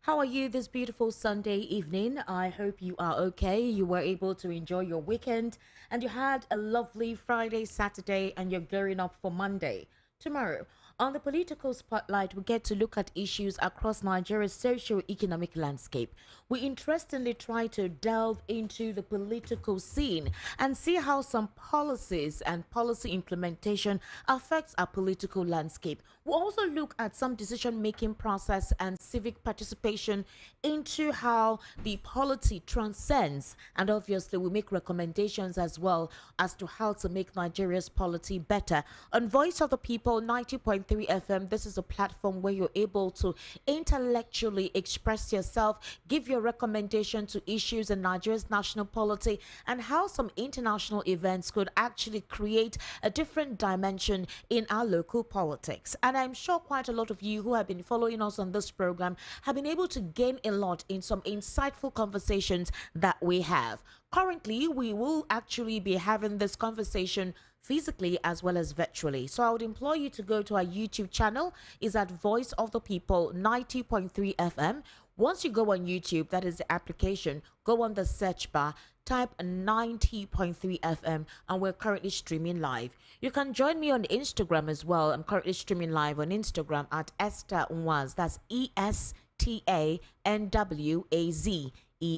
How are you this beautiful Sunday evening? I hope you are okay. You were able to enjoy your weekend and you had a lovely Friday, Saturday, and you're gearing up for Monday. Tomorrow, on the political spotlight, we get to look at issues across Nigeria's socio-economic landscape. We interestingly try to delve into the political scene and see how some policies and policy implementation affects our political landscape. We'll also look at some decision-making process and civic participation into how the polity transcends, and obviously we make recommendations as well as to how to make Nigeria's polity better. On Voice of the People 90.3 FM, this is a platform where you're able to intellectually express yourself, give your recommendation to issues in Nigeria's national polity, and how some international events could actually create a different dimension in our local politics. And I'm sure quite a lot of you who have been following us on this program have been able to gain a lot in some insightful conversations that we have. Currently, we will actually be having this conversation physically as well as virtually. So I would implore you to go to our YouTube channel. It's at Voice of the People 90.3 FM. Once you go on YouTube, that is the application, go on the search bar, type 90.3 FM, and we're currently streaming live. You can join me on Instagram as well. I'm currently streaming live on Instagram at Esther Nwaz. That's ESTANWAZ.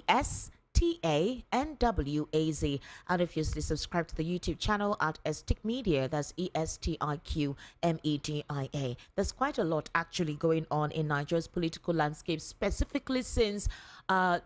ESTANWAZ. And obviously subscribe to the YouTube channel at Estic Media. That's ESTIQMEDIA. There's quite a lot actually going on in Nigeria's political landscape, specifically since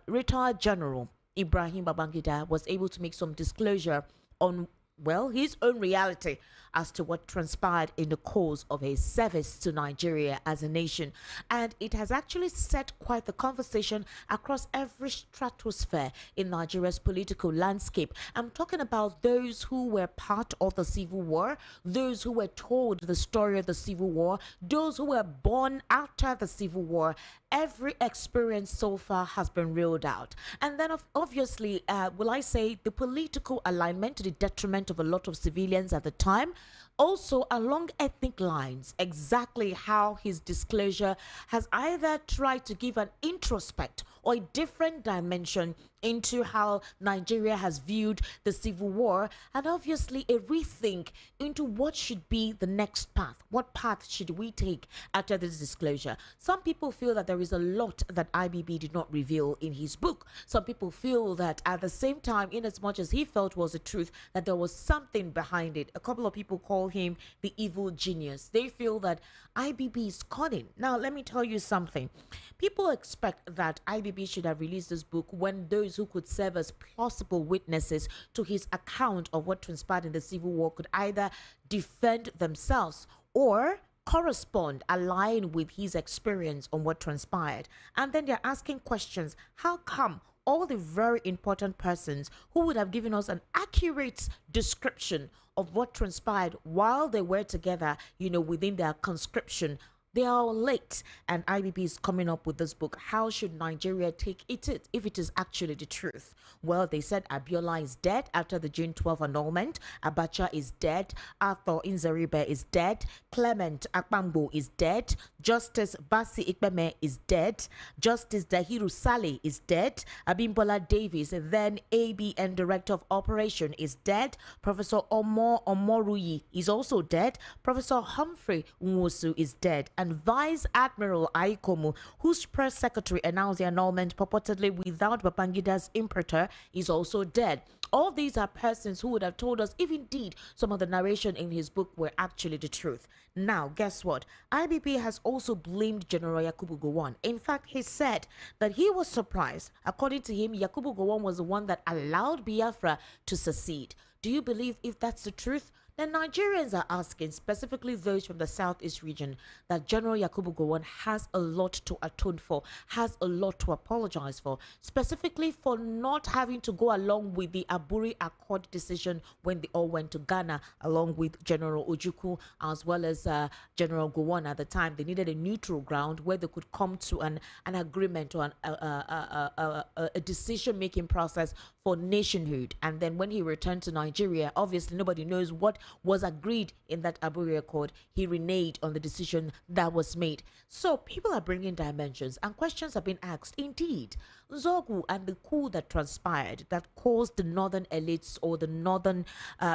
retired General Ibrahim Babangida was able to make some disclosure on, well, his own reality as to what transpired in the course of his service to Nigeria as a nation. And it has actually set quite the conversation across every stratosphere in Nigeria's political landscape. I'm talking about those who were part of the Civil War, those who were told the story of the Civil War, those who were born after the Civil War. Every experience so far has been reeled out. And then obviously, will I say, the political alignment to the detriment of a lot of civilians at the time. Also, along ethnic lines, exactly how his disclosure has either tried to give an introspect or a different dimension into how Nigeria has viewed the Civil War, and obviously a rethink into what should be the next path. What path should we take after this disclosure? Some people feel that there is a lot that IBB did not reveal in his book. Some people feel that at the same time, in as much as he felt was the truth, that there was something behind it. A couple of people call him the evil genius. They feel that IBB is cunning. Now, let me tell you something. People expect that IBB should have released this book when those who could serve as plausible witnesses to his account of what transpired in the Civil War could either defend themselves or correspond, align with his experience on what transpired. And then they're asking questions. How come all the very important persons who would have given us an accurate description of what transpired while they were together, within their conscription, they are all late, and IBB is coming up with this book. How should Nigeria take it if it is actually the truth? Well, they said Abiola is dead after the June 12 annulment. Abacha is dead. Arthur Inzaribe is dead. Clement Akpambo is dead. Justice Basi Ikpeme is dead. Justice Dahiru Saleh is dead. Abimbola Davis, then ABN Director of Operation, is dead. Professor Omoruyi is also dead. Professor Humphrey Nwosu is dead. And Vice Admiral Aikomu, whose press secretary announced the annulment purportedly without Babangida's imprimatur, is also dead. All these are persons who would have told us if indeed some of the narration in his book were actually the truth. Now, guess what? IBB has also blamed General Yakubu Gowon. In fact, he said that he was surprised. According to him, Yakubu Gowon was the one that allowed Biafra to secede. Do you believe if that's the truth? Then Nigerians are asking, specifically those from the Southeast region, that General Yakubu Gowon has a lot to atone for, has a lot to apologize for, specifically for not having to go along with the Aburi Accord decision when they all went to Ghana, along with General Ojukwu as well as General Gowon at the time. They needed a neutral ground where they could come to an agreement or a decision-making process for nationhood. And then when he returned to Nigeria, obviously nobody knows what was agreed in that Aburi Accord, he reneged on the decision that was made. So people are bringing dimensions and questions have been asked. Indeed, Zogu and the coup that transpired that caused the northern elites or the northern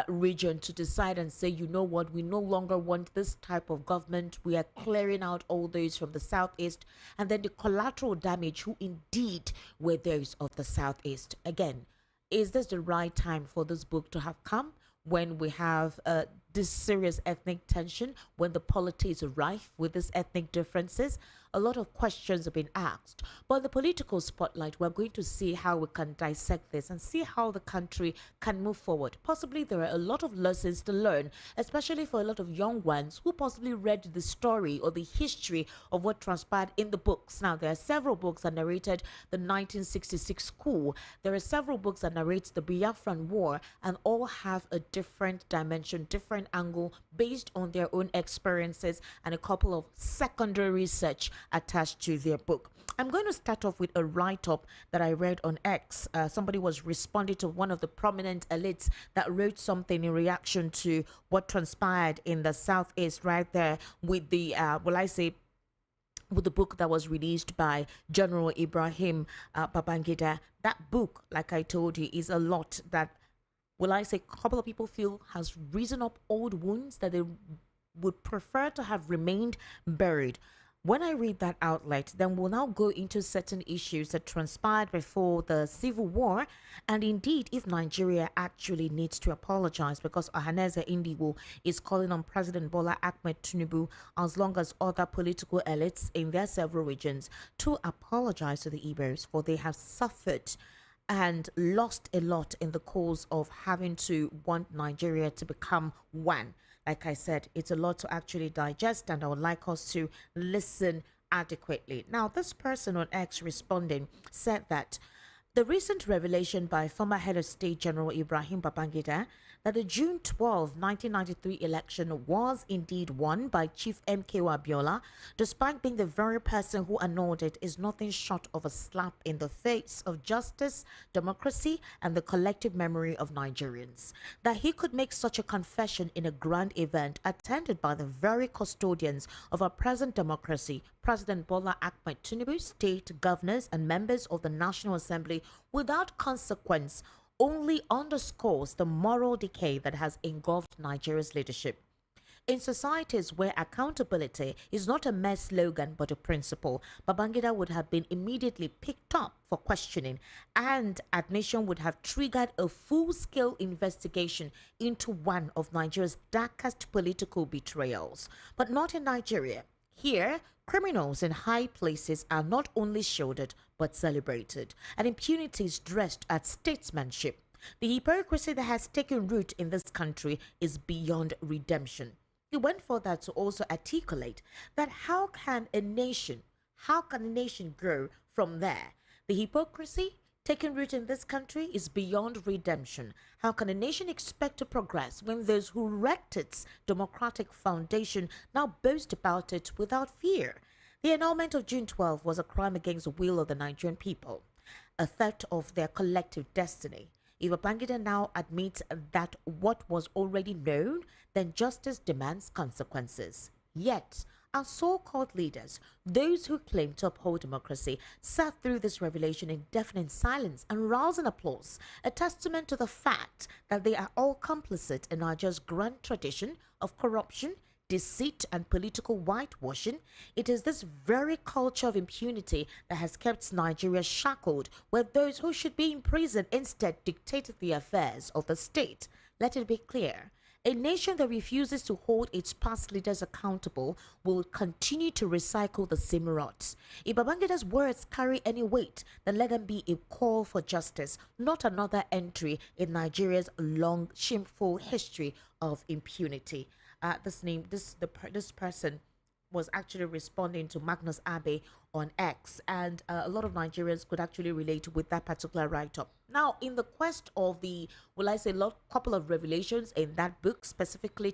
region to decide and say, you know what, we no longer want this type of government. We are clearing out all those from the southeast, and then the collateral damage who indeed were those of the southeast. Again, is this the right time for this book to have come when we have this serious ethnic tension, when the politics is rife with these ethnic differences? A lot of questions have been asked. But the political spotlight, we're going to see how we can dissect this and see how the country can move forward. Possibly there are a lot of lessons to learn, especially for a lot of young ones who possibly read the story or the history of what transpired in the books. Now, there are several books that narrated the 1966 coup. There are several books that narrate the Biafran War, and all have a different dimension, different angle based on their own experiences and a couple of secondary research attached to their book. I'm going to start off with a write-up that I read on X. Somebody was responding to one of the prominent elites that wrote something in reaction to what transpired in the Southeast right there with the, with the book that was released by General Ibrahim Babangida. That book, like I told you, is a lot that, a couple of people feel has risen up old wounds that they would prefer to have remained buried. When I read that outlet, then we'll now go into certain issues that transpired before the Civil War, and indeed if Nigeria actually needs to apologize, because Ohanaeze Ndigbo is calling on President Bola Ahmed Tinubu, as long as other political elites in their several regions, to apologize to the Igbos, for they have suffered and lost a lot in the cause of having to want Nigeria to become one. Like I said, it's a lot to actually digest, and I would like us to listen adequately. Now, this person on X responding said that the recent revelation by former head of state General Ibrahim Babangida that the June 12, 1993 election was indeed won by Chief M.K. Abiola, despite being the very person who annulled it, is nothing short of a slap in the face of justice, democracy, and the collective memory of Nigerians. That he could make such a confession in a grand event attended by the very custodians of our present democracy, President Bola Ahmed Tinubu, state governors, and members of the National Assembly, without consequence, only underscores the moral decay that has engulfed Nigeria's leadership. In societies where accountability is not a mere slogan but a principle, Babangida would have been immediately picked up for questioning, and admission would have triggered a full-scale investigation into one of Nigeria's darkest political betrayals. But not in Nigeria. Here, criminals in high places are not only shielded but celebrated, and impunity is dressed as statesmanship. The hypocrisy that has taken root in this country is beyond redemption. He went further to also articulate that how can a nation grow from there? The hypocrisy taking root in this country is beyond redemption. How can a nation expect to progress when those who wrecked its democratic foundation now boast about it without fear? The annulment of June 12 was a crime against the will of the Nigerian people, a theft of their collective destiny. If Babangida now admits that what was already known, then justice demands consequences. Yet, our so-called leaders, those who claim to uphold democracy, sat through this revelation in deafening silence and rousing applause, a testament to the fact that they are all complicit in Nigeria's grand tradition of corruption, deceit, and political whitewashing. It is this very culture of impunity that has kept Nigeria shackled, where those who should be in prison instead dictate the affairs of the state. Let it be clear. A nation that refuses to hold its past leaders accountable will continue to recycle the same ruts. If Babangida's words carry any weight, then let them be a call for justice, not another entry in Nigeria's long, shameful history of impunity. This person was actually responding to Magnus Abe on X, and a lot of Nigerians could actually relate with that particular write-up. Now, in the quest of the, couple of revelations in that book, specifically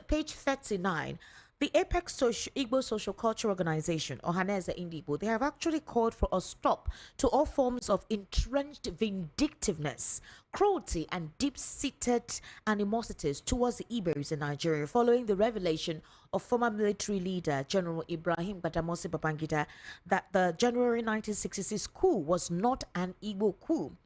page 39, The Apex Igbo Social Culture Organization, Ohanaeze Ndigbo, they have actually called for a stop to all forms of entrenched vindictiveness, cruelty, and deep-seated animosities towards the Igbos in Nigeria following the revelation of former military leader General Ibrahim Badamasi Babangida that the January 1966 coup was not an Igbo coup.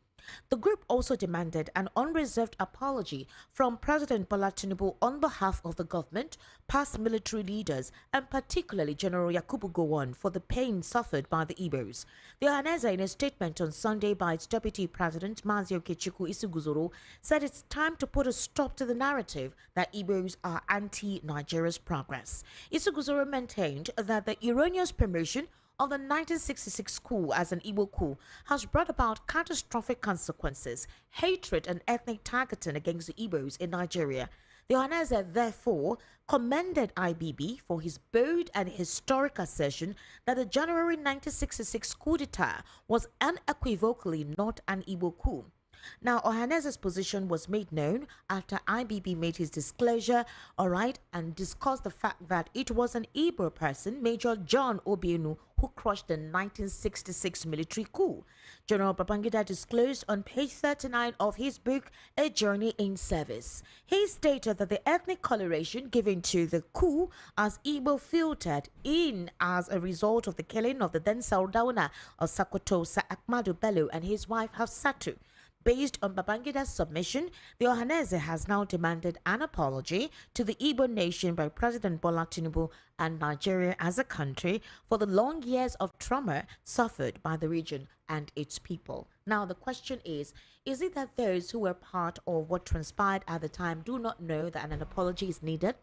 The group also demanded an unreserved apology from President Bola Tinubu on behalf of the government, past military leaders, and particularly General Yakubu Gowon for the pain suffered by the Igbos. The Ohanaeze, in a statement on Sunday by its Deputy President Mazi Okechukwu Isuguzoro, said it's time to put a stop to the narrative that Igbos are anti-Nigeria's progress. Isuguzoro maintained that the erroneous promotion of the 1966 coup as an Igbo coup has brought about catastrophic consequences, hatred and ethnic targeting against the Igbos in Nigeria. The Ohanaeze therefore commended IBB for his bold and historic assertion that the January 1966 coup d'etat was unequivocally not an Igbo coup. Now, Ohanaeze's position was made known after IBB made his disclosure, and discussed the fact that it was an Igbo person, Major John Obienu, who crushed the 1966 military coup. General Babangida disclosed on page 39 of his book, A Journey in Service. He stated that the ethnic coloration given to the coup as Igbo filtered in as a result of the killing of the then Sardauna of Sokoto, Sir Ahmadu Bello, and his wife Hafsatu. Based on Babangida's submission, the Ohanaeze has now demanded an apology to the Igbo nation by President Bola Tinubu and Nigeria as a country for the long years of trauma suffered by the region and its people. Now, the question is it that those who were part of what transpired at the time do not know that an apology is needed?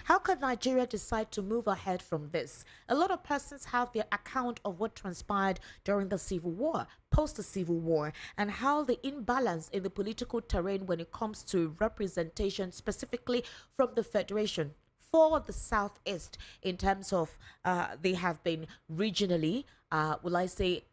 How could Nigeria decide to move ahead from this? A lot of persons have their account of what transpired during the Civil War, post the Civil War, and how the imbalance in the political terrain when it comes to representation, specifically from the Federation for the Southeast, in terms of they have been regionally, will I say,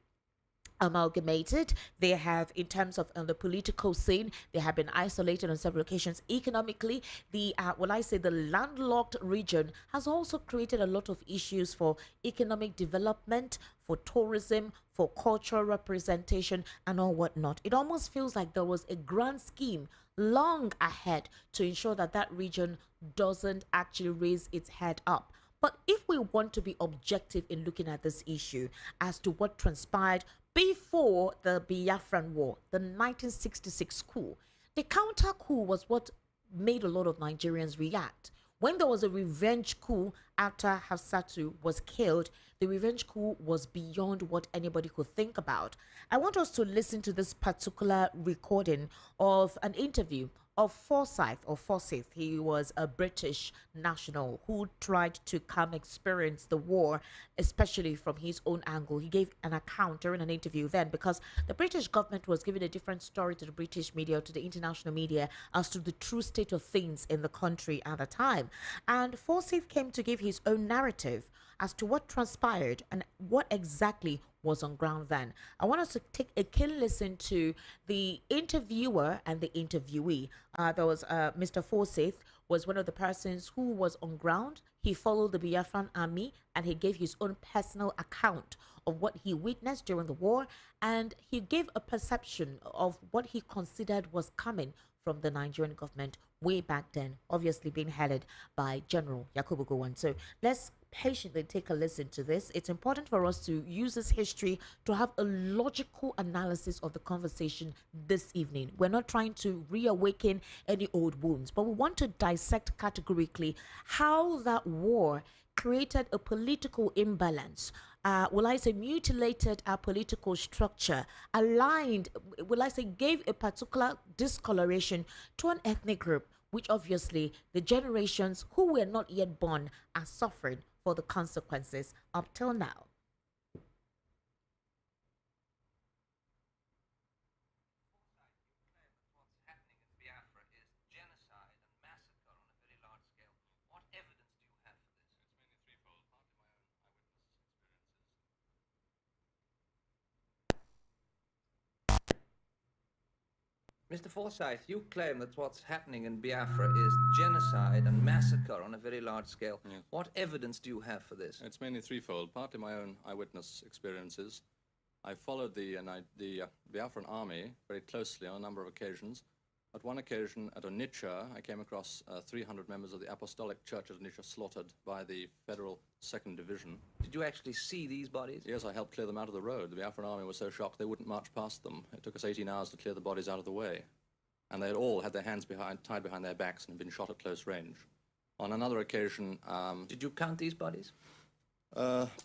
amalgamated. They have, in terms of the political scene, they have been isolated on several occasions. Economically, the the landlocked region has also created a lot of issues for economic development, for tourism, for cultural representation, and all whatnot. It almost feels like there was a grand scheme long ahead to ensure that that region doesn't actually raise its head up. But if we want to be objective in looking at this issue as to what transpired before the Biafran War, the 1966 coup, the counter coup was what made a lot of Nigerians react. When there was a revenge coup after Hafsatu was killed, the revenge coup was beyond what anybody could think about. I want us to listen to this particular recording of an interview of Forsyth. He was a British national who tried to come experience the war, especially from his own angle. He gave an account during an interview then, because the British government was giving a different story to the British media, to the international media, as to the true state of things in the country at the time. And Forsyth came to give his own narrative as to what transpired and what exactly was on ground then. I want us to take a keen listen to the interviewer and the interviewee. There was Mr. Forsyth was one of the persons who was on ground. He followed the Biafran army and he gave his own personal account of what he witnessed during the war, and he gave a perception of what he considered was coming from the Nigerian government way back then, obviously being headed by General Yakubu Gowon. So let's patiently take a listen to this. It's important for us to use this history to have a logical analysis of the conversation this evening. We're not trying to reawaken any old wounds, but we want to dissect categorically how that war created a political imbalance. Mutilated our political structure, aligned, gave a particular discoloration to an ethnic group, which obviously the generations who were not yet born are suffering for the consequences up till now. What's happening in Biafra is genocide and massacre on a very large scale. What evidence do you have for this? It's mainly threefold, partly my own eyewitness experiences. Mr. Forsyth, you claim that what's happening in Biafra is genocide and massacre on a very large scale. Yes. What evidence do you have for this? It's mainly threefold. Partly my own eyewitness experiences. I followed the Biafran army very closely on a number of occasions. At one occasion, at Onitsha, I came across 300 members of the Apostolic Church at Onitsha slaughtered by the Federal 2nd Division. Did you actually see these bodies? Yes, I helped clear them out of the road. The Biafran army was so shocked they wouldn't march past them. It took us 18 hours to clear the bodies out of the way. And they had all had their hands tied behind their backs and had been shot at close range. On another occasion... Did you count these bodies?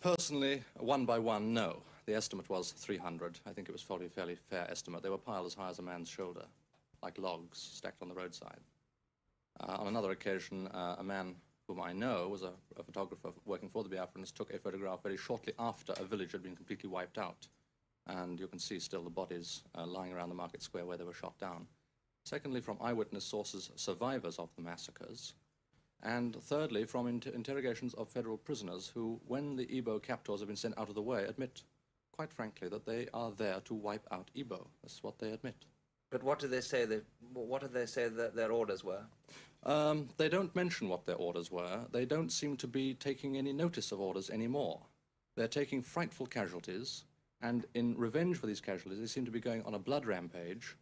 Personally, one by one, no. The estimate was 300. I think it was probably a fairly fair estimate. They were piled as high as a man's shoulder, like logs stacked on the roadside. On another occasion, a man whom I know was a photographer working for the Biafrans took a photograph very shortly after a village had been completely wiped out. And you can see still the bodies lying around the market square where they were shot down. Secondly, from eyewitness sources, survivors of the massacres. And thirdly, from interrogations of federal prisoners who, when the Igbo captors have been sent out of the way, admit, quite frankly, that they are there to wipe out Igbo. That's what they admit. But what do they say that their orders were? They don't mention what their orders were. They don't seem to be taking any notice of orders anymore. They're taking frightful casualties, and in revenge for these casualties, they seem to be going on a blood rampage,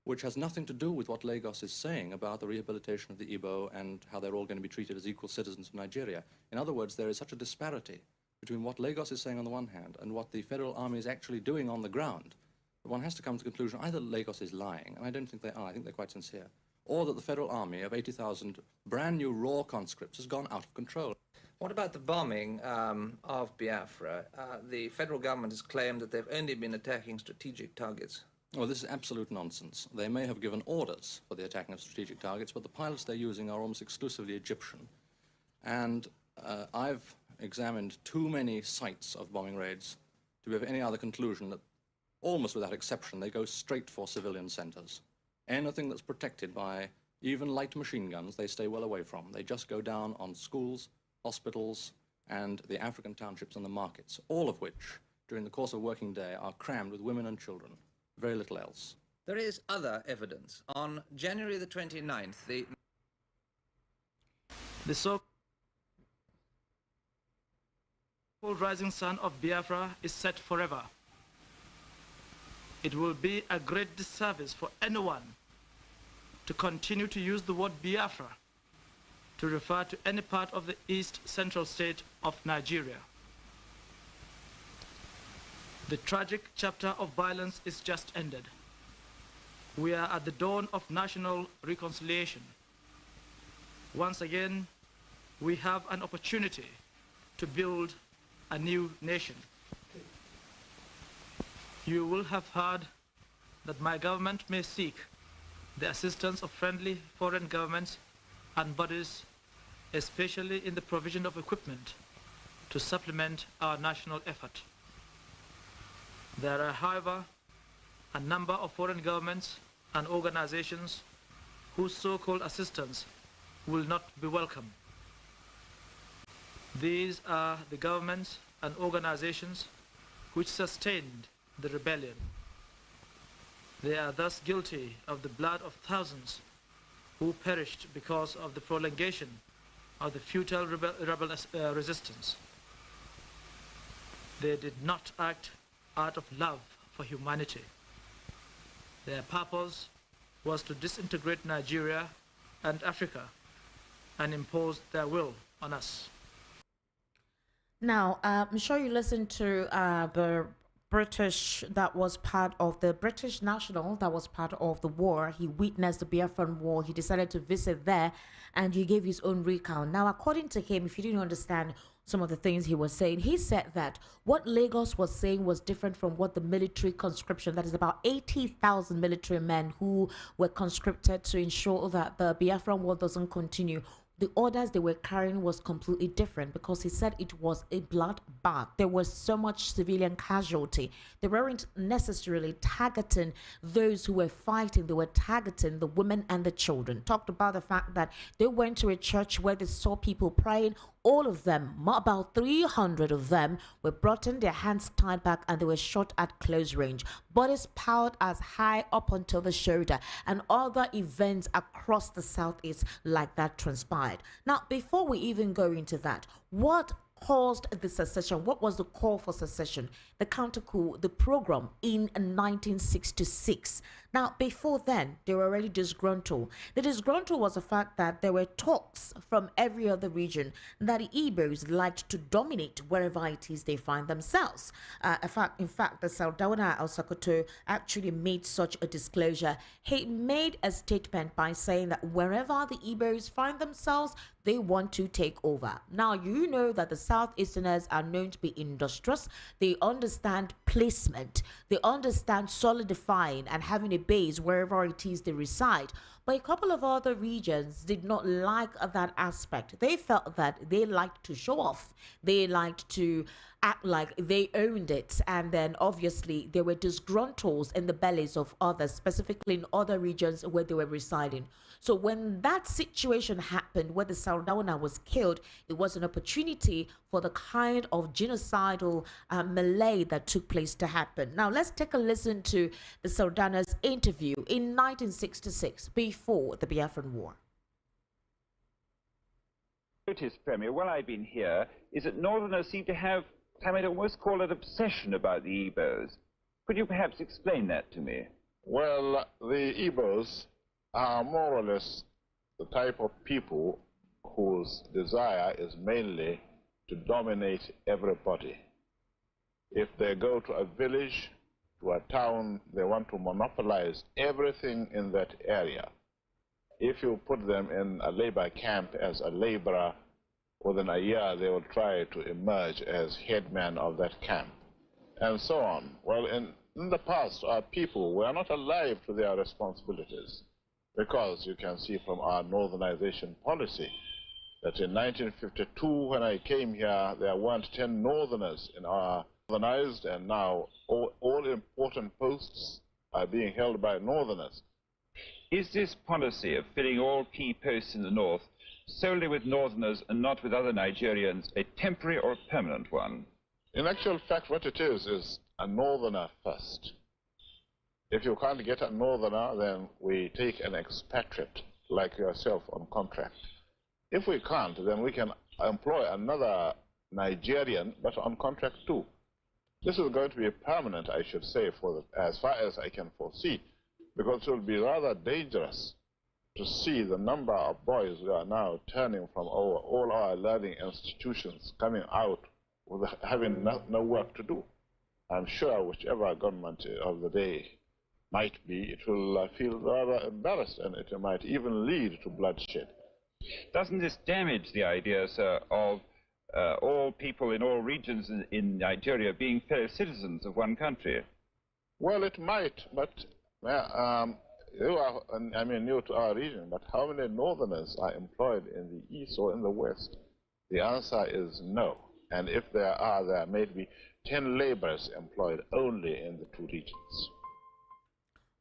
which has nothing to do with what Lagos is saying about the rehabilitation of the Igbo and how they're all going to be treated as equal citizens of Nigeria. In other words, there is such a disparity between what Lagos is saying on the one hand and what the federal army is actually doing on the ground. One has to come to the conclusion either Lagos is lying, and I don't think they are, I think they're quite sincere, or that the federal army of 80,000 brand new raw conscripts has gone out of control. What about the bombing of Biafra? The federal government has claimed that they've only been attacking strategic targets. Well, this is absolute nonsense. They may have given orders for the attacking of strategic targets, but the pilots they're using are almost exclusively Egyptian. And I've examined too many sites of bombing raids to be of any other conclusion that, almost without exception, they go straight for civilian centers. Anything that's protected by even light machine guns, they stay well away from. They just go down on schools, hospitals, and the African townships and the markets, all of which, during the course of a working day, are crammed with women and children. Very little else. There is other evidence. On January the 29th, the so-called rising sun of Biafra is set forever. It will be a great disservice for anyone to continue to use the word Biafra to refer to any part of the East Central state of Nigeria. The tragic chapter of violence is just ended. We are at the dawn of national reconciliation. Once again, we have an opportunity to build a new nation. You will have heard that my government may seek the assistance of friendly foreign governments and bodies, especially in the provision of equipment to supplement our national effort. There are, however, a number of foreign governments and organizations whose so-called assistance will not be welcome. These are the governments and organizations which sustained the rebellion. They are thus guilty of the blood of thousands who perished because of the prolongation of the futile resistance. They did not act out of love for humanity. Their purpose was to disintegrate Nigeria and Africa and impose their will on us. Now, I'm sure you listened to the British that was part of the British national that was part of the war. He witnessed the Biafran war. He decided to visit there and he gave his own recount. Now, according to him, if you didn't understand some of the things he was saying, he said that what Lagos was saying was different from what the military conscription, that is about 80,000 military men who were conscripted to ensure that the Biafran war doesn't continue. The orders they were carrying was completely different because he said it was a bloodbath. There was so much civilian casualty. They weren't necessarily targeting those who were fighting. They were targeting the women and the children. Talked about the fact that they went to a church where they saw people praying all of them, about 300 of them, were brought in, their hands tied back, and they were shot at close range. Bodies piled as high up until the shoulder, and other events across the southeast like that transpired. Now, before we even go into that, what caused the secession? What was the call for secession? The counter coup, the program in 1966. Now, before then, they were already disgruntled. The disgruntled was the fact that there were talks from every other region that the Igbos liked to dominate wherever it is they find themselves. In fact, the Sardauna Al-Sokoto actually made such a disclosure. He made a statement by saying that wherever the Igbos find themselves, they want to take over. Now, you know that the Southeasterners are known to be industrious. They understand placement. They understand solidifying and having a base wherever it is they reside. But a couple of other regions did not like that aspect. They felt that they liked to show off. They liked to act like they owned it. And then obviously there were disgruntles in the bellies of others, specifically in other regions where they were residing. So when that situation happened, where the Sardauna was killed, it was an opportunity for the kind of genocidal melee that took place to happen. Now let's take a listen to the Sardauna's interview in 1966, before the Biafran War. Notice, Premier, while I've been here, is that Northerners seem to have, I might almost call it, obsession about the Igbos. Could you perhaps explain that to me? Well, the Igbos are more or less the type of people whose desire is mainly to dominate everybody. If they go to a village, to a town, they want to monopolize everything in that area. If you put them in a labor camp as a laborer, within a year they will try to emerge as headman of that camp, and so on. Well, in the past, our people were not alive to their responsibilities, because you can see from our Northernization policy that in 1952, when I came here, there weren't 10 Northerners in our Northernized, and now all important posts are being held by Northerners. Is this policy of filling all key posts in the North solely with Northerners and not with other Nigerians a temporary or a permanent one? In actual fact, what it is a Northerner first. If you can't get a Northerner, then we take an expatriate like yourself on contract. If we can't, then we can employ another Nigerian, but on contract too. This is going to be permanent, I should say, as far as I can foresee, because it will be rather dangerous to see the number of boys who are now turning from all our learning institutions, coming out with having no work to do. I'm sure whichever government of the day might be, it will feel rather embarrassed, and it might even lead to bloodshed. Doesn't this damage the idea, sir, of all people in all regions in Nigeria being fellow citizens of one country? Well, it might, but you are, I mean, new to our region, but how many Northerners are employed in the East or in the West? The answer is no. And if there are, there may be 10 laborers employed only in the two regions.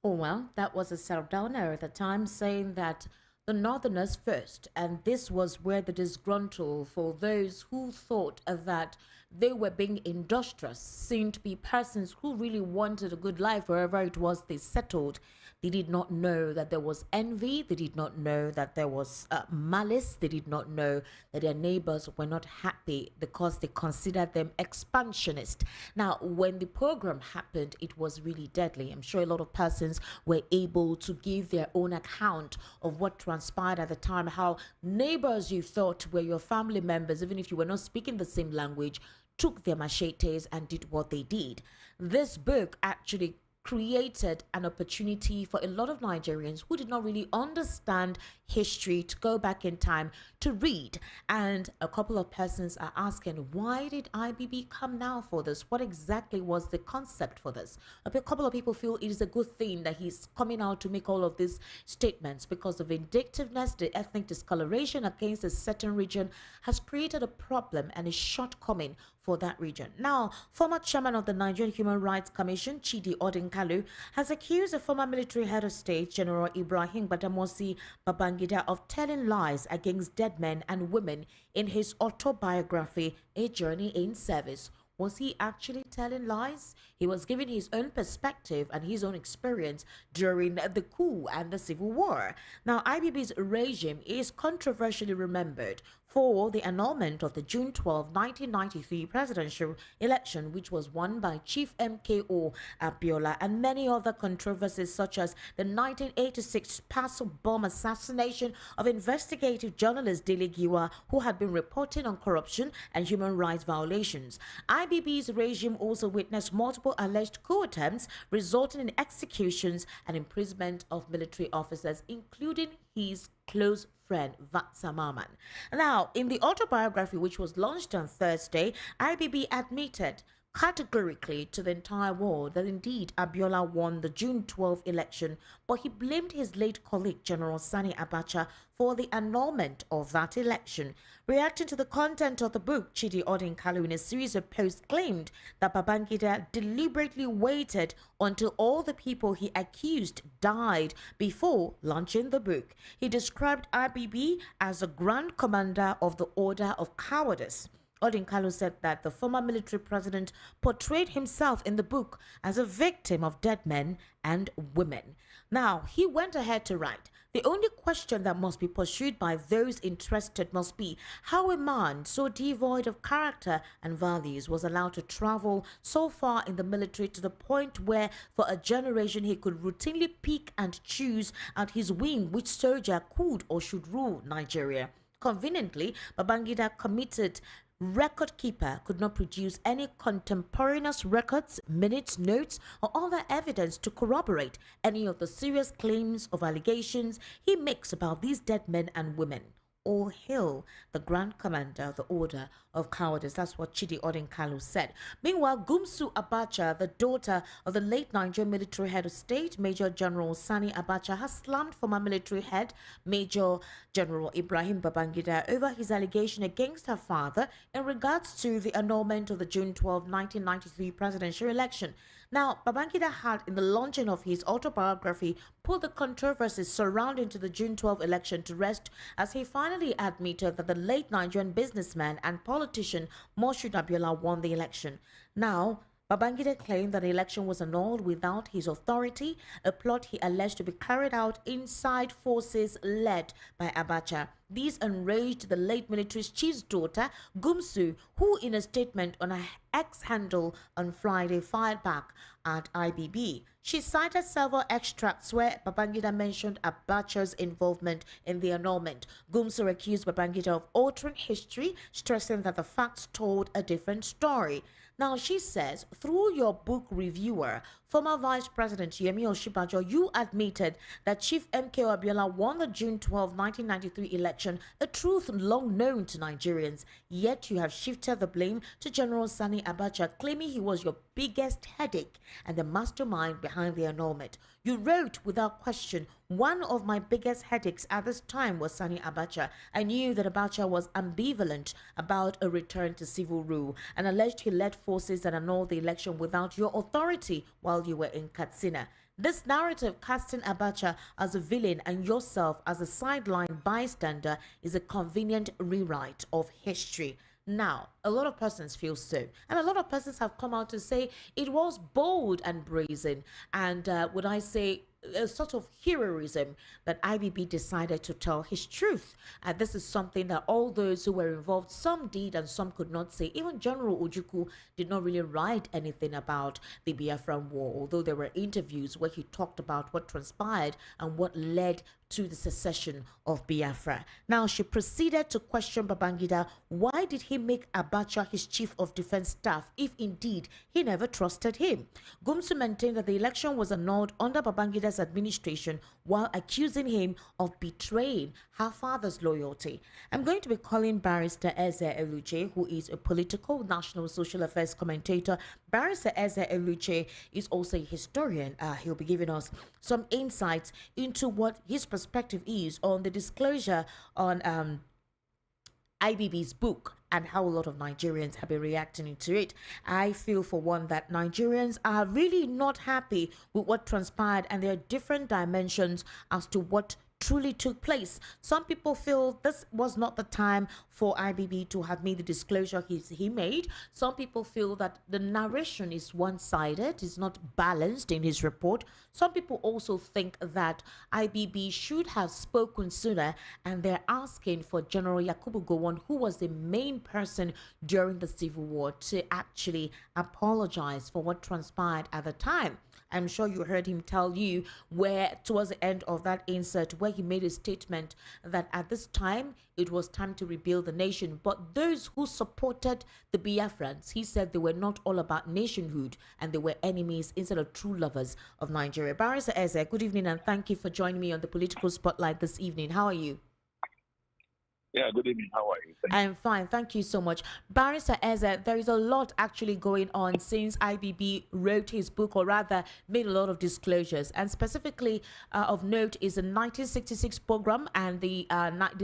Oh, well, that was a Sardauna at the time saying that the Northerners first, and this was where the disgruntled for those who thought that they were being industrious, seemed to be persons who really wanted a good life wherever it was they settled. They did not know that there was envy. They did not know that there was malice. They did not know that their neighbors were not happy because they considered them expansionist. Now, when the program happened, it was really deadly. I'm sure a lot of persons were able to give their own account of what transpired at the time, how neighbors you thought were your family members, even if you were not speaking the same language, took their machetes and did what they did. This book actually created an opportunity for a lot of Nigerians who did not really understand history to go back in time to read. And a couple of persons are asking, why did IBB come now for this? What exactly was the concept for this? A couple of people feel it is a good thing that he's coming out to make all of these statements because the vindictiveness, the ethnic discoloration against a certain region has created a problem and a shortcoming for that region. Now, former chairman of the Nigerian Human Rights Commission, Chidi Odinkalu, has accused the former military head of state, General Ibrahim Badamasi Babangida, of telling lies against dead men and women in his autobiography, A Journey in Service. Was he actually telling lies? He was giving his own perspective and his own experience during the coup and the civil war. Now, IBB's regime is controversially remembered for the annulment of the June 12, 1993 presidential election, which was won by Chief MKO Abiola, and many other controversies such as the 1986 parcel bomb assassination of investigative journalist Dele Giwa, who had been reporting on corruption and human rights violations. IBB's regime also witnessed multiple alleged coup attempts, resulting in executions and imprisonment of military officers, including his close friend Vatsa Maman. Now, in the autobiography, which was launched on Thursday, IBB admitted categorically to the entire world that indeed Abiola won the June 12 election, but he blamed his late colleague General Sani Abacha for the annulment of that election. Reacting to the content of the book, Chidi Odinkalu, in a series of posts, claimed that Babangida deliberately waited until all the people he accused died before launching the book. He described IBB as a grand commander of the Order of Cowardice. Odinkalu said that the former military president portrayed himself in the book as a victim of dead men and women. Now, he went ahead to write, the only question that must be pursued by those interested must be how a man so devoid of character and values was allowed to travel so far in the military to the point where for a generation he could routinely pick and choose at his whim which soldier could or should rule Nigeria. Conveniently, Babangida committed record keeper could not produce any contemporaneous records, minutes, notes, or other evidence to corroborate any of the serious claims of allegations he makes about these dead men and women. All hail the Grand Commander of the Order of Cowardice. That's what Chidi Odinkalu said. Meanwhile, Gumsu Abacha, the daughter of the late Nigerian military head of state, Major General Sani Abacha, has slammed former military head, Major General Ibrahim Babangida, over his allegation against her father in regards to the annulment of the June 12, 1993 presidential election. Now, Babangida had, in the launching of his autobiography, put the controversies surrounding to the June 12 election to rest as he finally admitted that the late Nigerian businessman and politician Moshood Abiola won the election. Now, Babangida claimed that the election was annulled without his authority, a plot he alleged to be carried out inside forces led by Abacha. This enraged the late military's chief's daughter, Gumsu, who in a statement on her X handle on Friday fired back at IBB. She cited several extracts where Babangida mentioned Abacha's involvement in the annulment. Gumsu accused Babangida of altering history, stressing that the facts told a different story. Now, she says, through your book reviewer, former Vice President Yemi Osinbajo, you admitted that Chief MKO Abiola won the June 12, 1993 election, a truth long known to Nigerians. Yet you have shifted the blame to General Sani Abacha, claiming he was your biggest headache and the mastermind behind the annulment. You wrote, without question, one of my biggest headaches at this time was Sani Abacha. I knew that Abacha was ambivalent about a return to civil rule and alleged he led forces that annulled the election without your authority while you were in Katsina. This narrative casting Abacha as a villain and yourself as a sideline bystander is a convenient rewrite of history. Now, a lot of persons feel so, and a lot of persons have come out to say it was bold and brazen, and would I say a sort of heroism that IBB decided to tell his truth. And this is something that all those who were involved, some did and some could not say. Even General Ojukwu did not really write anything about the Biafran War, although there were interviews where he talked about what transpired and what led to the secession of Biafra. Now, she proceeded to question Babangida, why did he make Abacha his chief of defense staff if indeed he never trusted him? Gumsu maintained that the election was annulled under Babangida's administration while accusing him of betraying her father's loyalty. I'm going to be calling Barrister Eluchie, who is a political national social affairs commentator. Barrister Eluchie is also a historian. He'll be giving us some insights into what his perspective is on the disclosure on IBB's book and how a lot of Nigerians have been reacting to it. I feel for one that Nigerians are really not happy with what transpired, and there are different dimensions as to what truly took place. Some people feel this was not the time for IBB to have made the disclosure he made. Some people feel that the narration is one-sided, is not balanced in his report. Some people also think that IBB should have spoken sooner, and they're asking for General Yakubu Gowon, who was the main person during the Civil War, to actually apologize for what transpired at the time. I'm sure you heard him tell you where, towards the end of that insert, where he made a statement that at this time, it was time to rebuild the nation. But those who supported the Biafrans, he said they were not all about nationhood and they were enemies instead of true lovers of Nigeria. Barrister Eze, good evening and thank you for joining me on the Political Spotlight this evening. How are you? Yeah, good evening. How are you? I'm fine. Thank you so much. Barrister Eze, there is a lot actually going on since IBB wrote his book, or rather made a lot of disclosures. And specifically of note is the 1966 program and the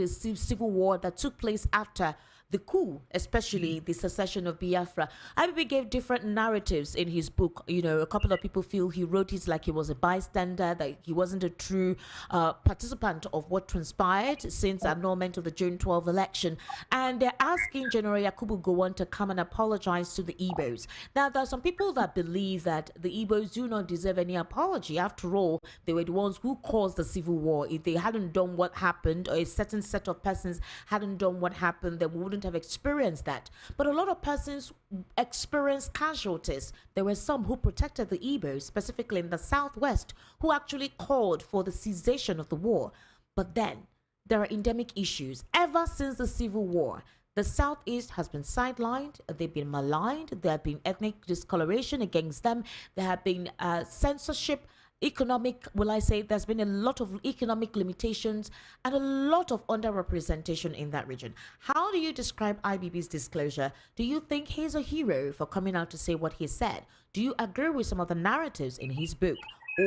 civil war that took place after the coup, especially the secession of Biafra. IBB gave different narratives in his book. You know, a couple of people feel he wrote it like he was a bystander, that he wasn't a true participant of what transpired since annulment of the June 12 election. And they're asking General Yakubu Gowon to come and apologize to the Igbos. Now, there are some people that believe that the Igbos do not deserve any apology. After all, they were the ones who caused the civil war. If they hadn't done what happened, or a certain set of persons hadn't done what happened, they wouldn't have experienced that. But a lot of persons experienced casualties. There were some who protected the Igbos, specifically in the southwest, who actually called for the cessation of the war. But then there are endemic issues. Ever since the Civil War, the Southeast has been sidelined, they've been maligned, there have been ethnic discoloration against them, there have been censorship, economic, will I say, there's been a lot of economic limitations and a lot of underrepresentation in that region. How do you describe IBB's disclosure? Do you think he's a hero for coming out to say what he said? Do you agree with some of the narratives in his book,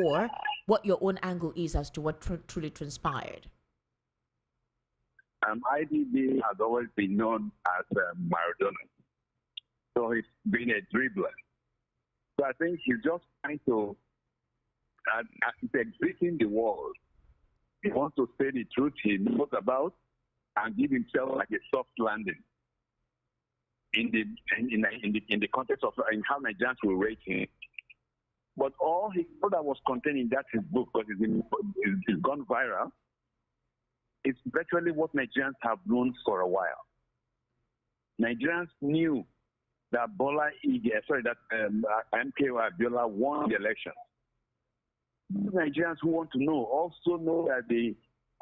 or what your own angle is as to what truly transpired? IBB has always been known as Maradona. So he's been a dribbler. So I think he's just trying to, he's exiting the world. He wants to say the truth he knows about and give himself like a soft landing in the context of how Nigerians will rate him. But all that was contained in that his book, because it's gone viral, it's virtually what Nigerians have known for a while. Nigerians knew that MKO Abiola won the election. Nigerians who want to know also know that the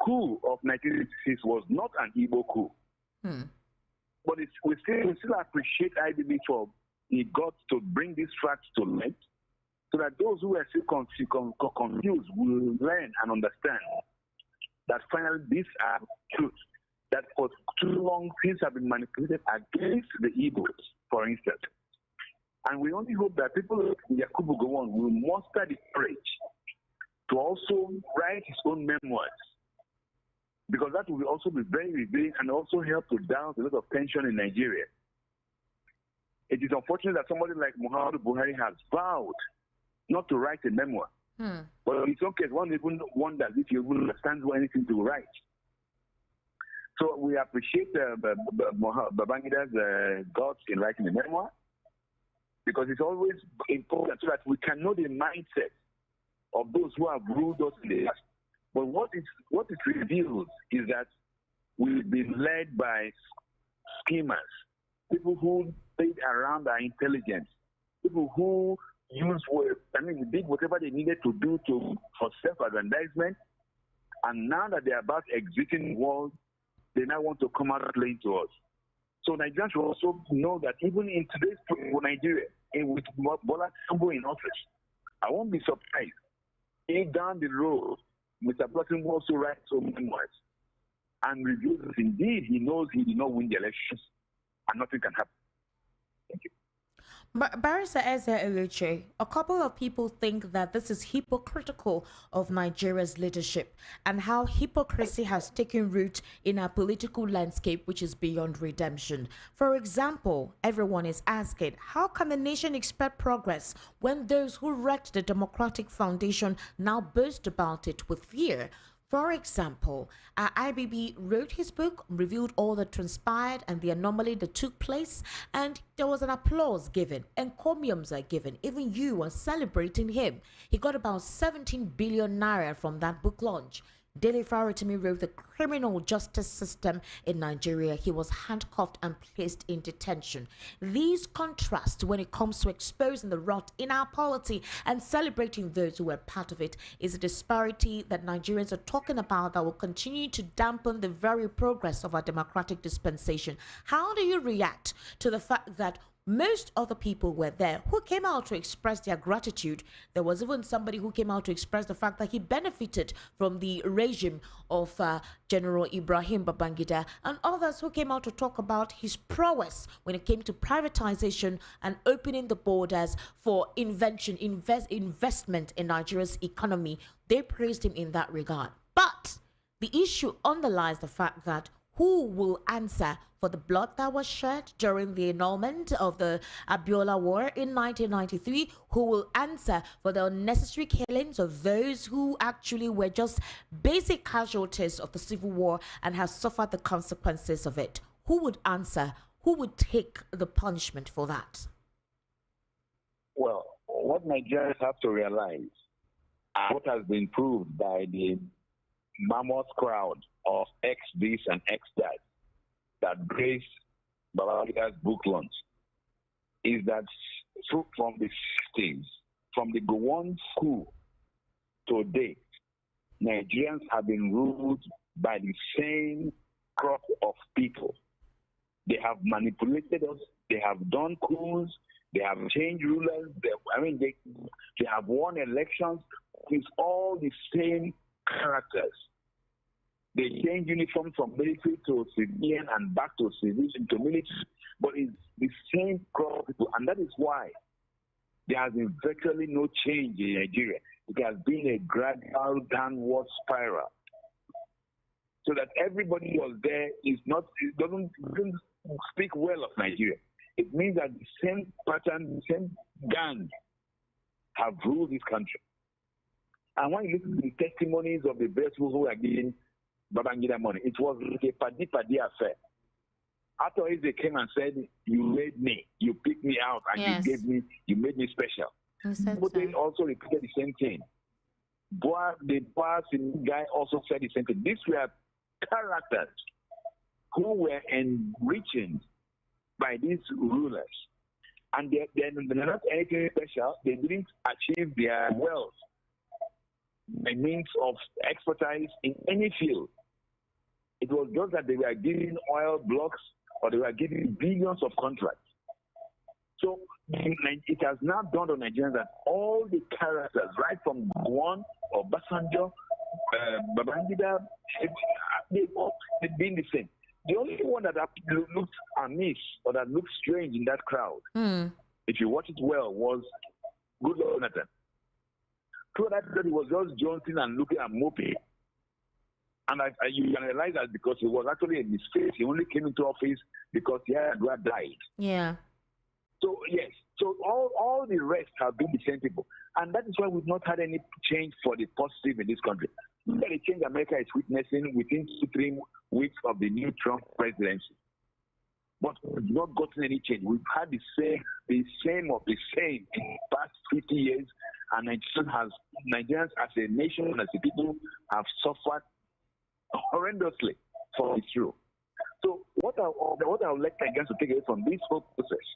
coup of 1986 was not an Igbo coup. But we still appreciate IBB for he got to bring these facts to light, so that those who are still confused will learn and understand that finally these are truths that for too long things have been manipulated against the Igbos, for instance. And we only hope that people like Yakubu Gowon will muster the courage to also write his own memoirs, because that will also be very revealing and also help to down a lot of tension in Nigeria. It is unfortunate that somebody like Muhammadu Buhari has vowed not to write a memoir. But in some cases, one even wonders if he even understands anything to write. So we appreciate Babangida's guts in writing a memoir, because it's always important so that we can know the mindset of those who have ruled us in the past. But what it reveals is that we've been led by schemers, people who played around our intelligence, people who did whatever they needed to do for self-aggrandizement, and now that they're about exiting the world, they now want to come out playing to us. So Nigerians will also know that even in today's Nigeria, with Bola Tinubu in office, I won't be surprised if down the road, Mr. President will also write some memoirs and reveals that indeed he knows he did not win the elections and nothing can happen. Thank you. Barrister Eluchie, a couple of people think that this is hypocritical of Nigeria's leadership and how hypocrisy has taken root in our political landscape, which is beyond redemption. For example, everyone is asking, how can the nation expect progress when those who wrecked the democratic foundation now boast about it with fear? For example, IBB wrote his book, revealed all that transpired and the anomaly that took place, and there was an applause given, encomiums are given. Even you were celebrating him. He got about 17 billion naira from that book launch. Daily Faritimi wrote the criminal justice system in Nigeria. He was handcuffed and placed in detention. These contrasts when it comes to exposing the rot in our polity and celebrating those who were part of it is a disparity that Nigerians are talking about that will continue to dampen the very progress of our democratic dispensation. How do you react to the fact that most other people were there who came out to express their gratitude? There was even somebody who came out to express the fact that he benefited from the regime of General Ibrahim Babangida, and others who came out to talk about his prowess when it came to privatization and opening the borders for investment in Nigeria's economy. They praised him in that regard. But the issue underlies the fact that who will answer for the blood that was shed during the annulment of the Abiola War in 1993? Who will answer for the unnecessary killings of those who actually were just basic casualties of the civil war and have suffered the consequences of it? Who would answer? Who would take the punishment for that? Well, what Nigerians have to realize, what has been proved by the mammoth crowd of ex-this and ex-that that graced Babangida's book launch, is that from the 60s, from the Gowon school to date, Nigerians have been ruled by the same crop of people. They have manipulated us, they have done coups, they have changed rulers, they have won elections. It's all the same characters. They change uniform from military to civilian and back to civilian to military, but it's the same crowd of people, and that is why there has been virtually no change in Nigeria. It has been a gradual downward spiral, so that everybody who was there doesn't speak well of Nigeria. It means that the same pattern, the same gang have ruled this country. And when you listen to the testimonies of the best people who are giving Babangida money, it was like a padi affair. After they came and said, "You made me, you picked me out, and Yes. you made me special." But they also repeated the same thing. The boss guy also said the same thing. These were characters who were enriching by these rulers, and they're not anything special. They didn't achieve their wealth by means of expertise in any field. It was just that they were giving oil blocks or they were giving billions of contracts. So it has now dawned on Nigerians that all the characters, right from Gowon or Basanjo, Babangida, they've been the same. The only one that looked amiss or that looked strange in that crowd, if you watch it well, was Goodluck Jonathan. So that he was just jonesing and looking and moping. And you can realize that because it was actually a mistake. He only came into office because Yar'Adua died. Yeah. So, yes. So all the rest have been the same people. And that is why we've not had any change for the positive in this country. Look at the change America is witnessing within 2-3 weeks of the new Trump presidency. But we've not gotten any change. We've had the same of the same in the past 50 years. And Nigerians as a nation and as a people have suffered horrendously for this rule. So what I would like Nigerians to take away from this whole process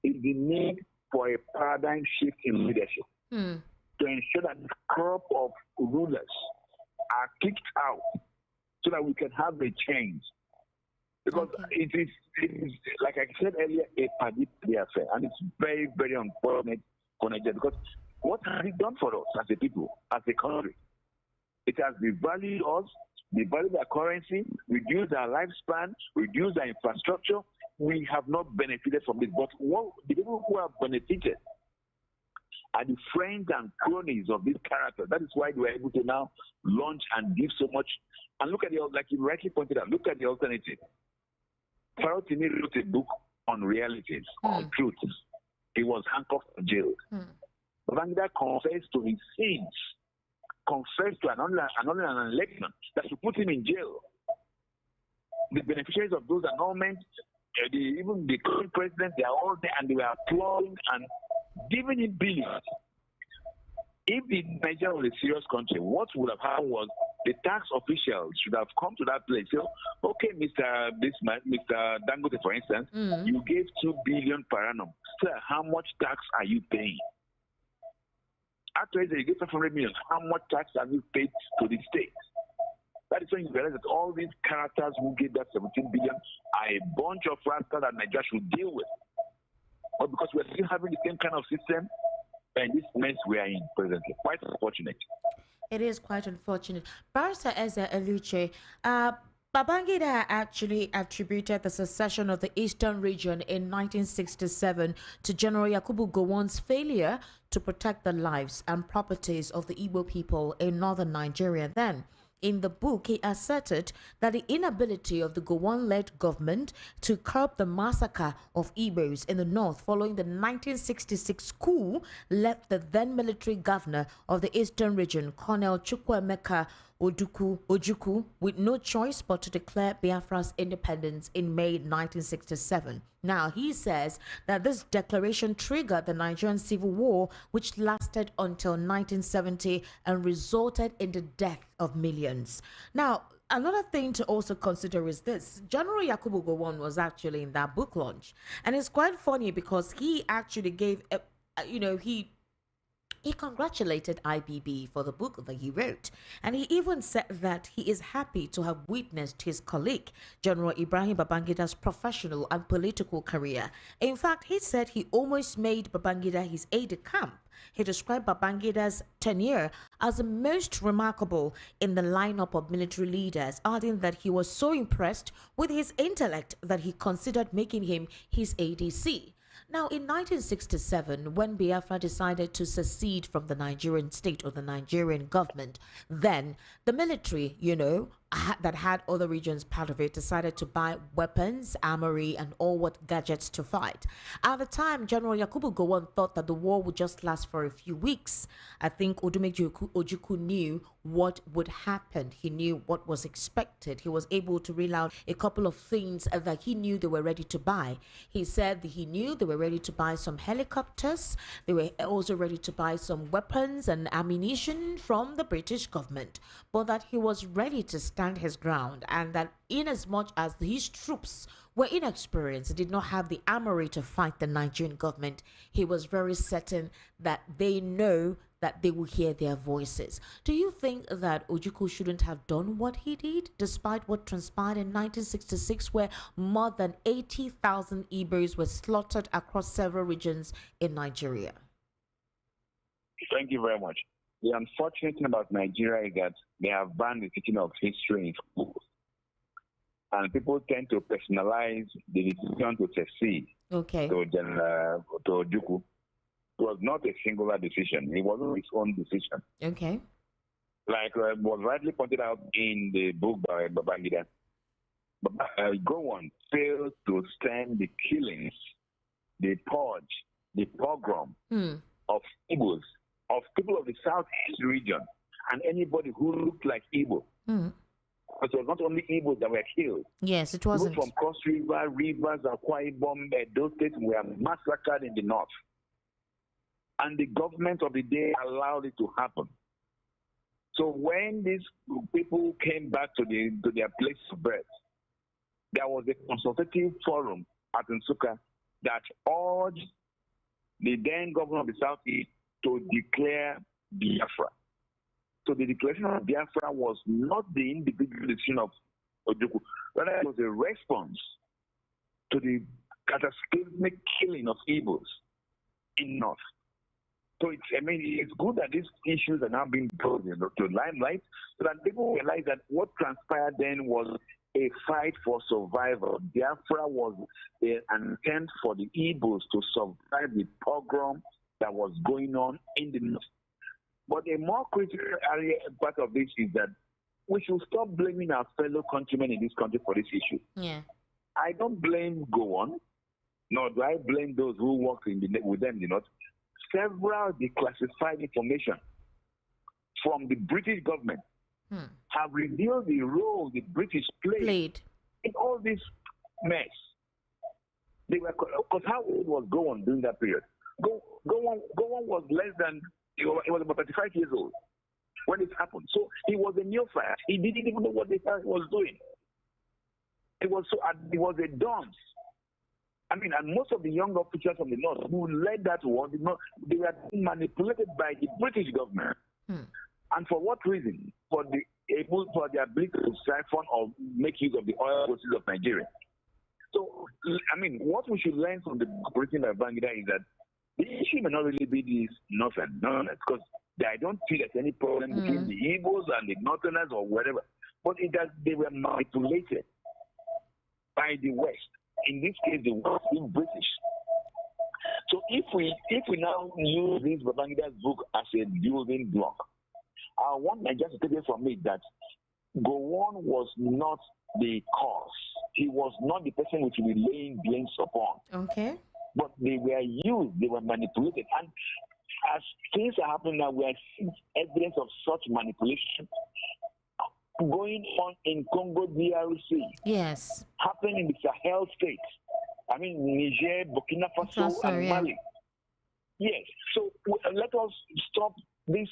is the need for a paradigm shift in leadership to ensure that the crop of rulers are kicked out so that we can have a change. Because it is, like I said earlier, a padi affair, and it's very, very unfortunate for Nigeria. Because what has it done for us as a people, as a country? It has devalued us, devalued our currency, reduced our lifespan, reduced our infrastructure. we have not benefited from this. But the people who have benefited are the friends and cronies of this character. That is why they were able to now launch and give so much. And look at the, like you rightly pointed out, look at the alternative. Farotimi wrote a book on realities, on truths. He was handcuffed and jailed. Babangida confessed to his sins, confessed to another election that should put him in jail. The beneficiaries of those annulments, even the current president, they are all there and they were applauding and giving him billions. If the Nigeria was a serious country, what would have happened was the tax officials should have come to that place. So, okay, Mr. Dangote, for instance, you gave 2 billion per annum. Sir, how much tax are you paying? After you gave 500 million, how much tax have you paid to the state? That is when you realize that all these characters who gave that 17 billion are a bunch of rascals that Nigeria should deal with. But because we're still having the same kind of system, and this mess we are in presently. Quite unfortunate. It is quite unfortunate. Barrister Eluchie, Babangida actually attributed the secession of the Eastern region in 1967 to General Yakubu Gowon's failure to protect the lives and properties of the Igbo people in northern Nigeria then. In the book, he asserted that the inability of the Gowon-led government to curb the massacre of Igbos in the north following the 1966 coup left the then military governor of the eastern region, Colonel Chukwuemeka Ojukwu, with no choice but to declare Biafra's independence in May 1967. Now, he says that this declaration triggered the Nigerian Civil War, which lasted until 1970 and resulted in the death of millions. Now, another thing to also consider is this. General Yakubu Gowon was actually in that book launch. And it's quite funny because he actually gave, he congratulated IBB for the book that he wrote, and he even said that he is happy to have witnessed his colleague, General Ibrahim Babangida's professional and political career. In fact, he said he almost made Babangida his aide-de-camp. He described Babangida's tenure as the most remarkable in the lineup of military leaders, adding that he was so impressed with his intellect that he considered making him his ADC. Now, in 1967, when Biafra decided to secede from the Nigerian state or the Nigerian government, then the military, that had other regions part of it, decided to buy weapons, armory, and all what gadgets to fight. At the time, General Yakubu Gowon thought that the war would just last for a few weeks. I think Ojukwu knew what would happen. He knew what was expected. He was able to reel out a couple of things that he knew they were ready to buy. He said that he knew they were ready to buy some helicopters. They were also ready to buy some weapons and ammunition from the British government, but that he was ready to stand his ground, and that inasmuch as his troops were inexperienced, did not have the armory to fight the Nigerian government, he was very certain that they know that they will hear their voices. Do you think that Ojukwu shouldn't have done what he did, despite what transpired in 1966, where more than 80,000 Igbos were slaughtered across several regions in Nigeria? Thank you very much. The unfortunate thing about Nigeria is that they have banned the teaching of history in schools. And people tend to personalize the decision to secede to Ojukwu. It was not a singular decision. It wasn't his own decision. Okay. Like was rightly pointed out in the book by Babangida, Gowon failed to stem the killings, the purge, the pogrom of Igbos, of people of the southeast region, and anybody who looked like Igbo. But it was not only Igbos that were killed. Yes, it wasn't. Those from Cross River, Rivers, Akwa Ibom, those states were massacred in the north. And the government of the day allowed it to happen. So when these people came back to their place of birth, there was a consultative forum at Nsukka that urged the then governor of the Southeast to declare Biafra. So the declaration of Biafra was not the individual decision of Ojukwu, rather it was a response to the cataclysmic killing of Igbos in North. So it's good that these issues are now being brought to limelight so that people realize that what transpired then was a fight for survival. Biafra was an attempt for the Igbos to survive the pogrom that was going on in the north. But a more critical area part of this is that we should stop blaming our fellow countrymen in this country for this issue. Yeah. I don't blame Gowon, nor do I blame those who work with them in the north. Several declassified information from the British government have revealed the role the British played in all this mess. They were, because how old was Gowon during that period? Gowon was less than, he was about 35 years old when it happened. So he was a neophyte. He didn't even know what the guy was doing. It was a dunce. I mean, and most of the young officers from the north who led that war, they were manipulated by the British government. And for what reason? For the ability to siphon or make use of the oil resources of Nigeria. So, I mean, what we should learn from the operation by Babangida is that the issue may not really be this northern, because I don't feel there's any problem between the Igbos and the northerners or whatever. But they were manipulated by the West. In this case, the West being British. So if we now use this Babangida's book as a building block, I want Nigeria to take it from me that Gowon was not the cause. He was not the person which we laying blames upon. Okay. But they were used, they were manipulated. And as things are happening now, we are seeing evidence of such manipulation going on in Congo DRC. Yes. Happening in the Sahel states. I mean, Niger, Burkina Faso, and Mali. Yes. So let us stop this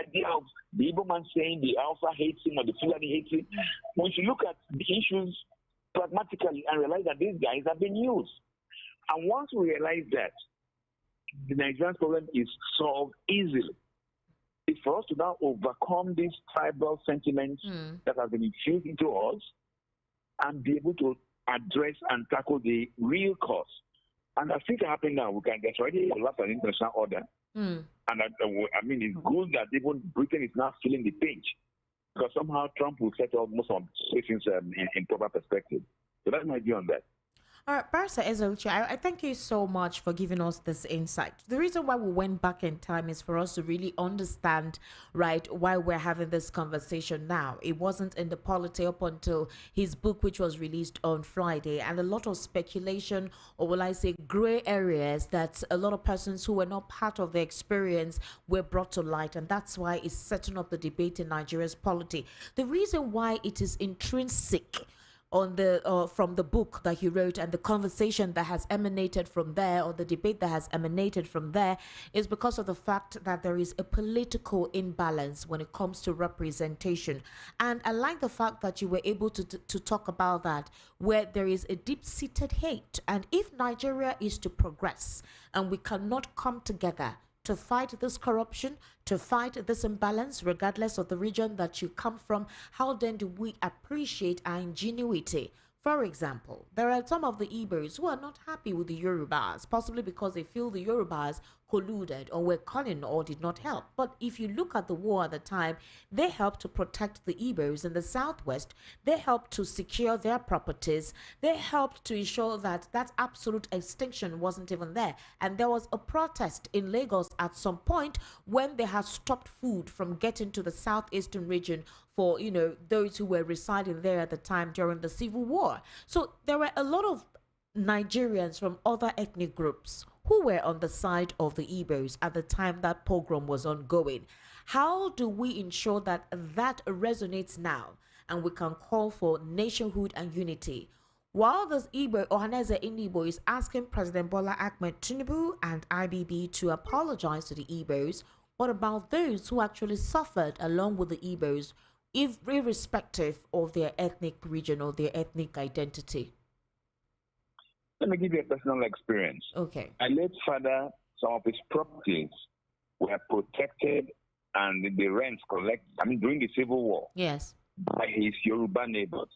idea of the Igbo man saying the Alpha hates him or the Fulani hates him. We should look at the issues pragmatically and realize that these guys have been used. And once we realize that, the Nigerian problem is solved easily. It's for us to now overcome these tribal sentiments that have been infused into us and be able to address and tackle the real cause. And as things are happening now, we can get ready to have an international order. And I mean, it's good that even Britain is now feeling the pinch, because somehow Trump will set up most of the situations in proper perspective. So that's my view on that. All right, Barrister Eluchie, I thank you so much for giving us this insight. The reason why we went back in time is for us to really understand, right, why we're having this conversation now. It wasn't in the polity up until his book, which was released on Friday, and a lot of speculation, or will I say gray areas, that a lot of persons who were not part of the experience were brought to light, and that's why it's setting up the debate in Nigeria's polity. The reason why it is intrinsic on the from the book that he wrote and the conversation that has emanated from there, or the debate that has emanated from there, is because of the fact that there is a political imbalance when it comes to representation. And I like the fact that you were able to talk about that, where there is a deep-seated hate. And if Nigeria is to progress and we cannot come together to fight this corruption, to fight this imbalance, regardless of the region that you come from, how then do we appreciate our ingenuity? For example, there are some of the Igbos who are not happy with the Yorubas, possibly because they feel the Yorubas colluded or were cunning or did not help. But if you look at the war at the time, they helped to protect the Igbos in the southwest. They helped to secure their properties. They helped to ensure that that absolute extinction wasn't even there. And there was a protest in Lagos at some point when they had stopped food from getting to the southeastern region for, you know, those who were residing there at the time during the Civil War. So there were a lot of Nigerians from other ethnic groups who were on the side of the Igbos at the time that pogrom was ongoing. How do we ensure that that resonates now and we can call for nationhood and unity? While this Igbo, Ohanaeze Ndigbo, is asking President Bola Ahmed Tinubu and IBB to apologize to the Igbos, what about those who actually suffered along with the Igbos, irrespective of their ethnic region or their ethnic identity? Let me give you a personal experience. Okay. My late father, some of his properties were protected and the rents collected, during the Civil War. Yes. By his Yoruba neighbors.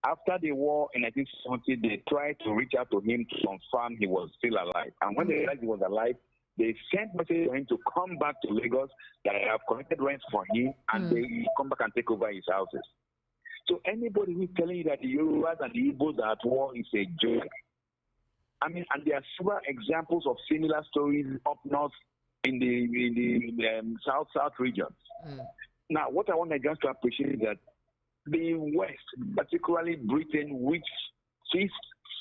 After the war in 1970, they tried to reach out to him to confirm he was still alive. And when they realized he was alive, they sent messages for him to come back to Lagos, that I have collected rents for him, and they come back and take over his houses. So anybody who's telling you that the Yorubas and the Igbos are at war is a joke. I mean, and there are several examples of similar stories up north in the south regions. Now, what I want Nigerians to appreciate is that the West, particularly Britain, which ceased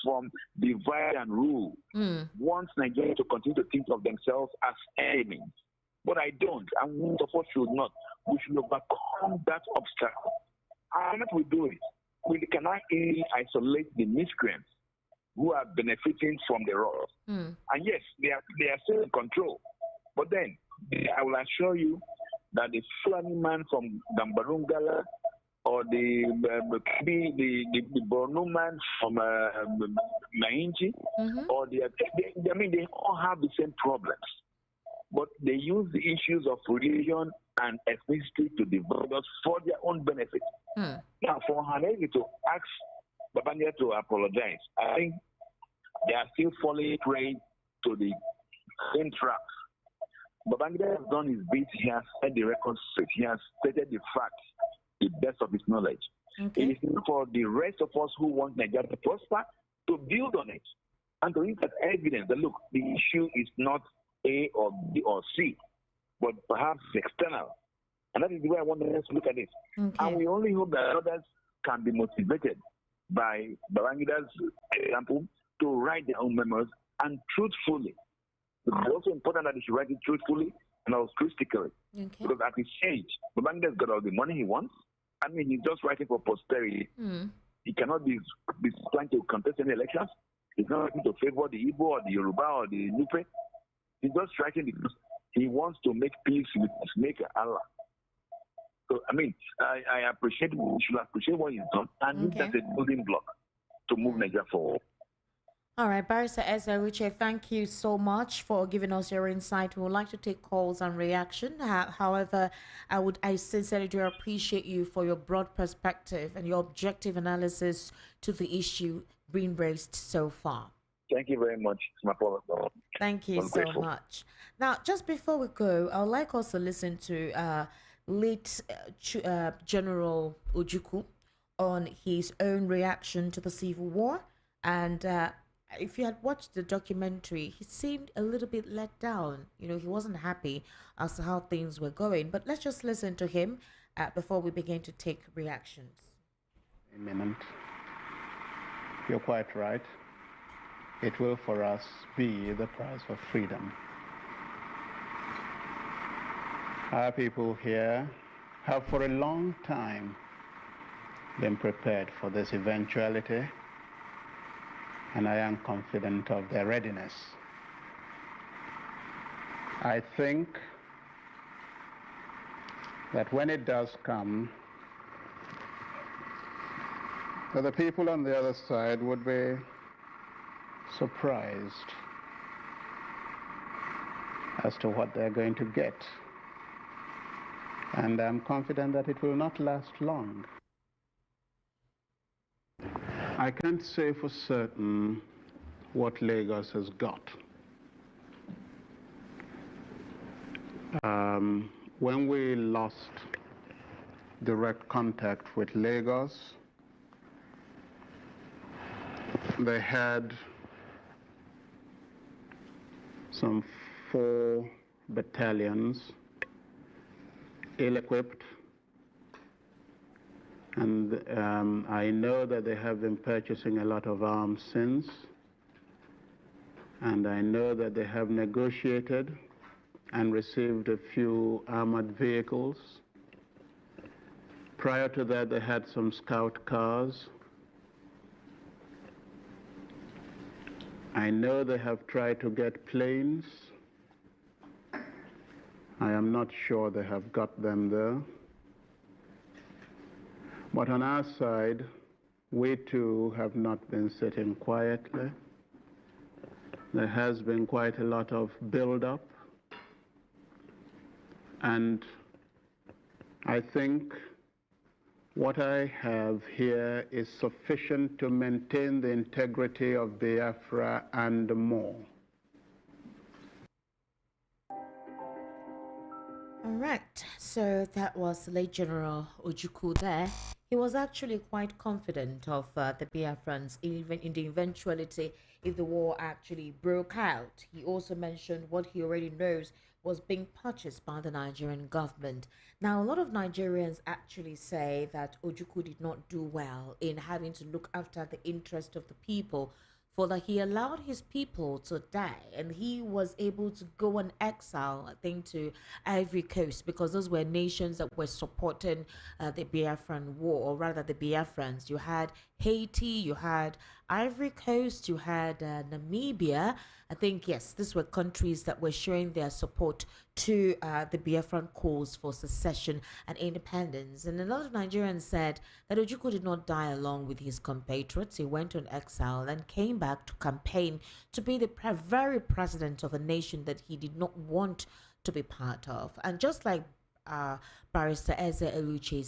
from divide and rule, wants Nigeria to continue to think of themselves as enemies. But I don't, and most of us should not. We should overcome that obstacle. And if we do it, we cannot easily isolate the miscreants who are benefiting from the wrath. And yes, they are still in control. But then, I will assure you that the Fulani man from Gambarungala or the Borno man from Mainji, or they all have the same problems. But they use the issues of religion and ethnicity to divide us for their own benefit. Now, for Ohanaeze to ask Babangida to apologize, I think they are still falling prey to the same traps. Babangida has done his bit. He has set the record straight. He has stated the facts, the best of his knowledge. It is for the rest of us who want Nigeria to prosper to build on it and to look at evidence that, look, the issue is not A or B or C, but perhaps external. And that is the way I want us to look at it. And we only hope that others can be motivated by Babangida's example to write their own memoirs and truthfully. It's also important that they should write it truthfully and altruistically. Because at his age, Babangida's got all the money he wants. I mean, he's just writing for posterity. He cannot be trying to contest any elections. He's not writing to favor the Igbo or the Yoruba or the Nupe. He's just writing because he wants to make peace with his maker, Allah. So, I mean, I appreciate, we should appreciate what he's done, and use that as a building block to move Nigeria forward. All right, Barrister Eluchie, thank you so much for giving us your insight. We would like to take calls and reaction. However, I sincerely do appreciate you for your broad perspective and your objective analysis to the issue being raised so far. Thank you very much. It's my pleasure. Thank you so much. Now, just before we go, I would like us to listen to late General Ojukwu on his own reaction to the Civil War. And if you had watched the documentary, he seemed a little bit let down. You know, he wasn't happy as to how things were going. But let's just listen to him before we begin to take reactions. Imminent. You're quite right. It will for us be the price of freedom. Our people here have for a long time been prepared for this eventuality, and I am confident of their readiness. I think that when it does come, that the people on the other side would be surprised as to what they're going to get. And I'm confident that it will not last long. I can't say for certain what Lagos has got. When we lost direct contact with Lagos, they had some 4 battalions ill-equipped, and I know that they have been purchasing a lot of arms since, and I know that they have negotiated and received a few armored vehicles. Prior to that, they had some scout cars. I know they have tried to get planes. I am not sure they have got them there. But on our side, we too have not been sitting quietly. There has been quite a lot of build-up. And I think what I have here is sufficient to maintain the integrity of Biafra and more. All right, so that was late General Ojukwu there. He was actually quite confident of the Biafrans, even in the eventuality if the war actually broke out. He also mentioned what he already knows was being purchased by the Nigerian government. Now, a lot of Nigerians actually say that Ojukwu did not do well in having to look after the interest of the people, for that he allowed his people to die, and he was able to go on exile, I think, to Ivory Coast, because those were nations that were supporting the Biafran war, or rather the Biafrans. You had Haiti, you had Ivory Coast, you had Namibia. I think, yes, these were countries that were showing their support to the Biafran cause for secession and independence. And a lot of Nigerians said that Ojukwu did not die along with his compatriots. He went on exile and came back to campaign to be the very president of a nation that he did not want to be part of. And just like Barrister Eluchie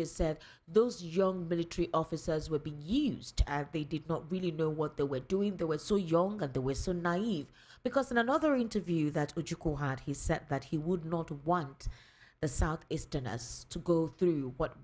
said, those young military officers were being used and they did not really know what they were doing. They were so young and they were so naive. Because in another interview that Ojukwu had, he said that he would not want the Southeasterners to go through what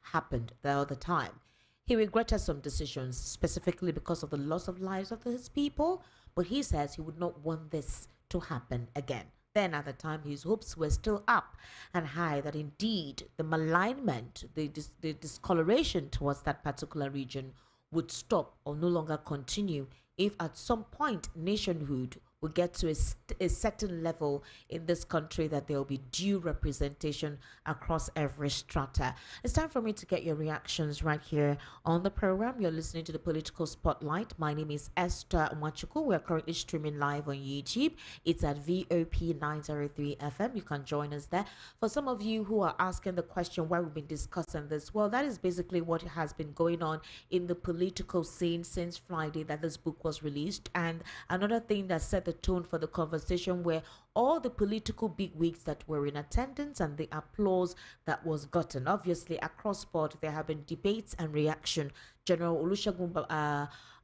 happened the other time. He regretted some decisions, specifically because of the loss of lives of his people, but he says he would not want this to happen again. Then at the time, his hopes were still up and high that indeed the malignment, the discoloration towards that particular region would stop or no longer continue if at some point nationhood will get to a certain level in this country, that there will be due representation across every strata. It's time for me to get your reactions right here on the program. You're listening to the Political Spotlight. My name is Esther Ojukwu. We're currently streaming live on YouTube. It's at VOP 903 FM. You can join us there. For some of you who are asking the question why we've been discussing this, well, that is basically what has been going on in the political scene since Friday that this book was released. And another thing that set the tone for the conversation were all the political bigwigs that were in attendance and the applause that was gotten. Obviously, across board, there have been debates and reaction. General Olusegun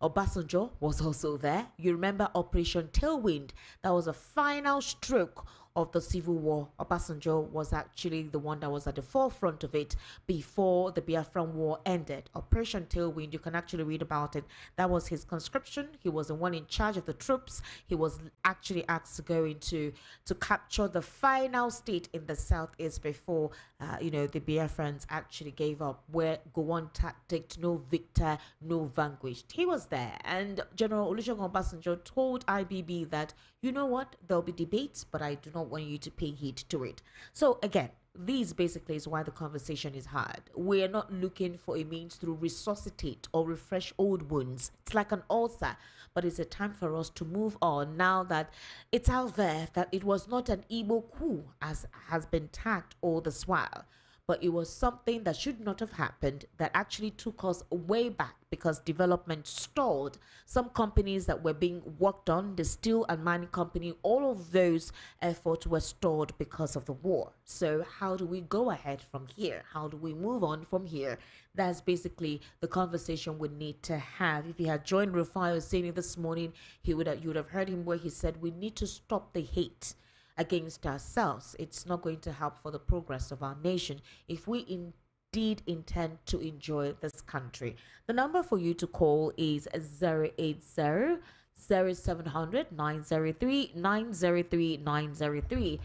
Obasanjo was also there. You remember Operation Tailwind? That was a final stroke of the civil war. Obasanjo was actually the one that was at the forefront of it before the Biafran war ended. Operation Tailwind, you can actually read about it. That was his conscription. He was the one in charge of the troops. He was actually asked to go into to capture the final state in the southeast before the Biafrans actually gave up, where Gowon tactic, no victor, no vanquished. He was there, and General Olusegun Obasanjo told IBB that, you know what, there'll be debates, but I do not want you to pay heed to it. So again, these basically is why the conversation is hard. We're not looking for a means to resuscitate or refresh old wounds. It's like an ulcer, but it's a time for us to move on now that it's out there that it was not an Igbo coup as has been tagged all this while, but it was something that should not have happened, that actually took us way back because development stalled. Some companies that were being worked on, the steel and mining company, all of those efforts were stalled because of the war. So how do we go ahead from here? How do we move on from here? That's basically the conversation we need to have. If you had joined Rufai Oseni this morning, you would have heard him where he said we need to stop the hate against ourselves. It's not going to help for the progress of our nation if we indeed intend to enjoy this country. The number for you to call is 080-0700-903-903-903.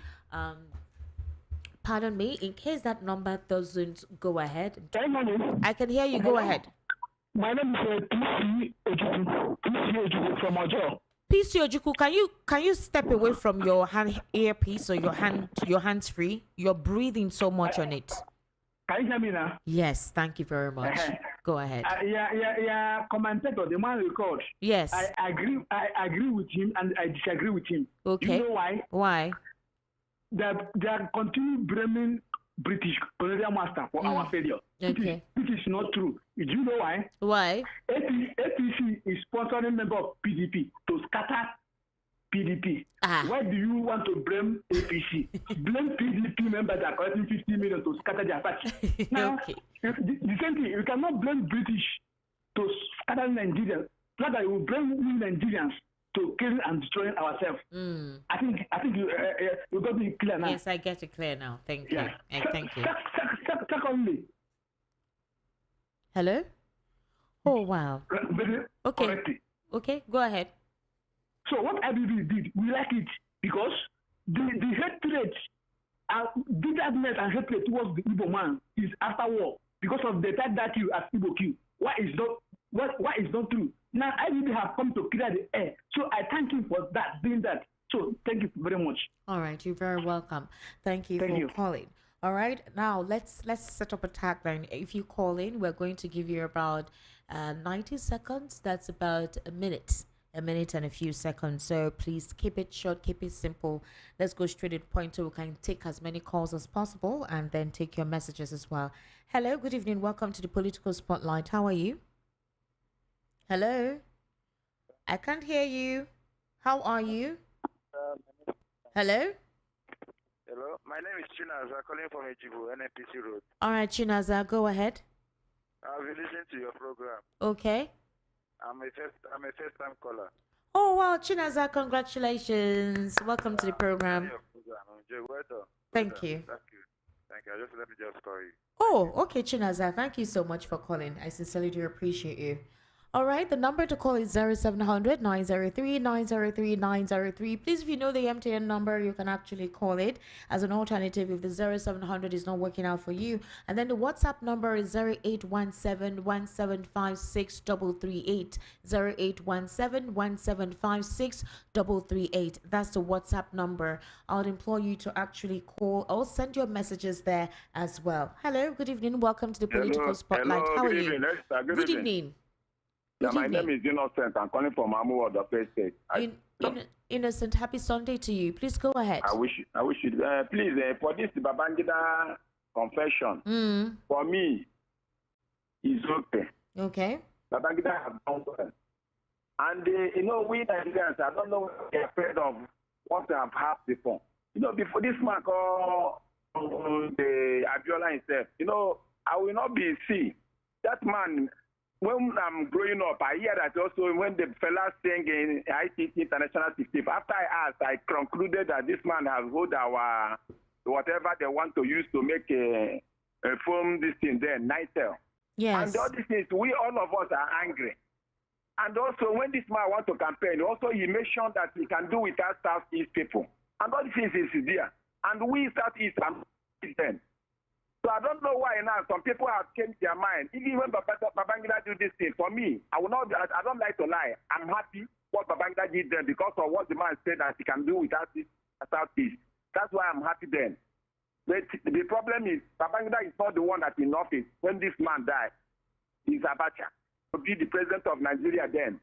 Pardon me, in case that number doesn't go ahead. I can hear you. Go ahead. My name is PC Ojukwu from Ojo. PC Ojukwu, can you step away from your earpiece or your hands free? You're breathing so much on it. Can you hear me now? Yes, thank you very much. Go ahead. Commentator, the man record. Yes. I agree with him and I disagree with him. Okay. You know why? Why? They are continue blaming British colonial master for our failure. Okay. This is not true. Do you know why? Why? APC is sponsoring member of PDP to scatter PDP. Why do you want to blame APC? Blame PDP members that are collecting 50 million to scatter their party. Now, okay. The same thing, you cannot blame British to scatter Nigerians. Rather, you will blame we Nigerians to killing and destroying ourselves. I think you got me clear now. Yes, I get it clear now. Thank you. Yeah. Thank you. Secondly, Hello? Oh, wow. Okay. Correctly. Okay, go ahead. So what IBB did, we like it because the hatred, bitterness and hatred towards the Igbo man is after war because of the type that you as Igbo kill. Why is not true? Now IBB have come to clear the air. So I thank him for that, doing that. So thank you very much. All right, you're very welcome. Thank you for calling. All right, now let's set up a tagline. If you call in, we're going to give you about 90 seconds. That's about a minute and a few seconds. So please keep it short, keep it simple. Let's go straight to the point so we can take as many calls as possible and then take your messages as well. Hello, good evening. Welcome to the Political Spotlight. How are you? Hello? I can't hear you. How are you? Hello? Hello, my name is Chinaza, calling from Ojukwu, NNPC Road. All right, Chinaza, go ahead. I've been listening to your program. Okay. I'm a first-time caller. Oh, wow, Chinaza, congratulations. Welcome to the program. Thank you. Thank you. Let me just call you. Oh, okay, Chinaza, thank you so much for calling. I sincerely do appreciate you. All right, the number to call is 0700 903 903 903. Please, if you know the MTN number, you can actually call it as an alternative if the 0700 is not working out for you. And then the WhatsApp number is 0817 1756 338. 0817 1756 338. That's the WhatsApp number. I would implore you to actually call or send your messages there as well. Hello, good evening. Welcome to the Political Spotlight. How are you? Good evening. Yeah, my name is Innocent. I'm calling from Amu of the Place State. Innocent, happy Sunday to you. Please go ahead. I wish you. Please, for this Babangida confession, for me, it's okay. Okay. Babangida has done well. And, we Nigerians, I don't know what they're afraid of what they have had before. Before this man called the Abiola himself, I will not be see. That man, when I'm growing up, I hear that also when the fellas sing in ICT International 60, after I asked, I concluded that this man has hold our, whatever they want to use to make a film, this thing there, NITEL. Yes. And all these things, all of us are angry. And also, when this man wants to campaign, also he mentioned that he can do without Southeast people. And all these things is there. And we Southeast are them. So I don't know why now some people have changed their mind. Even when Babangida do this thing, for me, I don't like to lie. I'm happy what Babangida did then because of what the man said that he can do without this Southeast. That's why I'm happy then. But the problem is Babangida is not the one that's in office when this man died. He's Abacha to be the president of Nigeria then.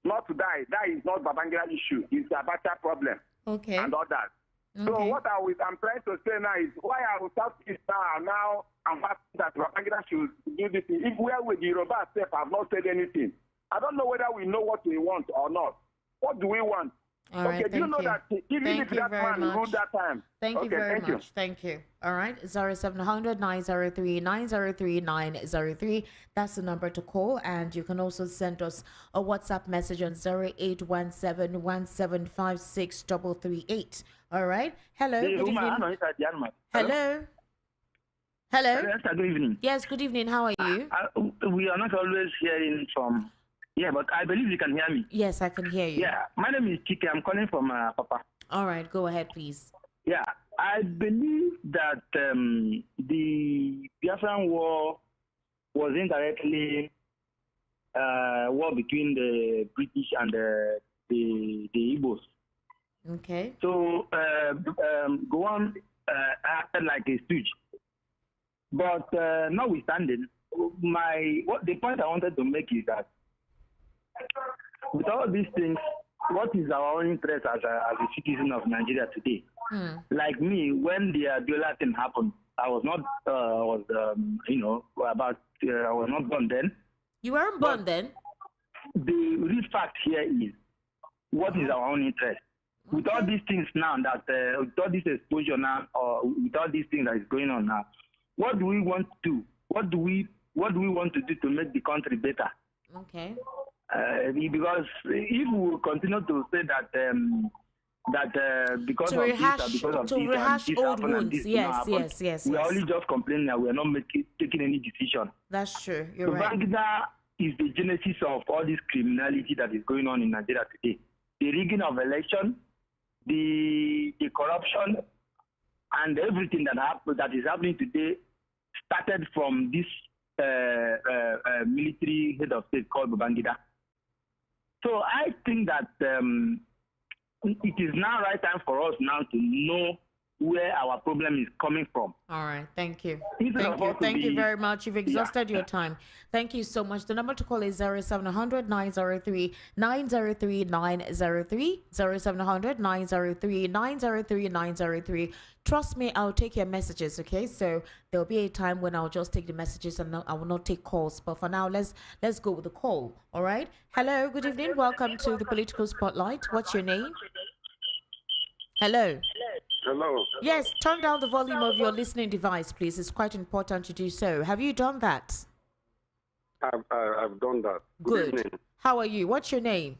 Not to die. That is not Babangida issue. It's the Abacha problem. Okay. And all that. Okay. So what I'm trying to say now is why I will start this now I'm happy that Babangida should do this thing. If we are with the Yoruba self have not said anything, I don't know whether we know what we want or not. What do we want? All right, do you know that even if that man ruled that time? Thank you very much. Thank you. All right, 0700 903 903 903. That's the number to call, and you can also send us a WhatsApp message on 0817 1756 338. All right. Hello. Good evening. Hello. Hello. Good evening. Yes. Good evening. How are you? We are not always hearing from. Yeah, but I believe you can hear me. Yes, I can hear you. Yeah, my name is Chike. I'm calling from Papa. All right, go ahead, please. Yeah, I believe that the Biafran war was indirectly war between the British and the Igbos. Okay. So Gowon acted like a stooge. But notwithstanding, the point I wanted to make is that with all these things, what is our own interest as a citizen of Nigeria today? Like me, when the Abiola thing happened, I was not, I was not born then. You weren't born then? The real fact here is, what is our own interest? Okay. With all these things now, with all this exposure now, or with all these things that is going on now, what do we want to do? What do we want to do to make the country better? Okay. Because if we continue to say that that because to of rehash, this, because of to this, rehash this old happened and wounds. this Yes, happened. yes. We are only just complaining that we are not taking any decision. That's true. You're So right. Babangida is the genesis of all this criminality that is going on in Nigeria today. The rigging of election, the corruption, and everything that is happening today started from this military head of state called Babangida. So I think that it is now right time for us now to know where our problem is coming from. All right, thank you. Instead Thank you very much. You've exhausted your time. Thank you so much. The number to call is 0700 903 903 903 0700 903 903 903. Trust me, I'll take your messages, okay? So there'll be a time when I'll just take the messages and I will not take calls. But for now, let's go with the call, all right? Hello, good evening. Welcome to the Political Spotlight. What's your name? Hello. Hello. Yes, turn down the volume of your listening device, please. It's quite important to do so. Have you done that? I've done that. Good. Evening. How are you? What's your name?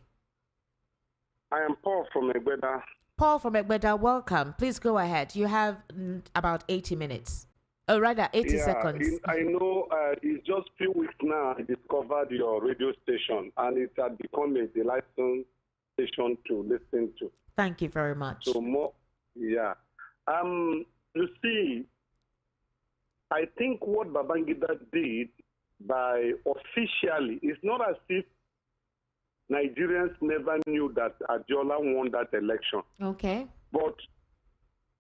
I am Paul from Egbeda. Paul from Egbeda, welcome. Please go ahead. You have about 80 minutes. Oh, rather, 80 seconds. I know it's just a few weeks now I discovered your radio station, and it had become a delightful station to listen to. Thank you very much. So more, yeah. You see, I think what Babangida did by officially, it's not as if Nigerians never knew that Adiola won that election. Okay. But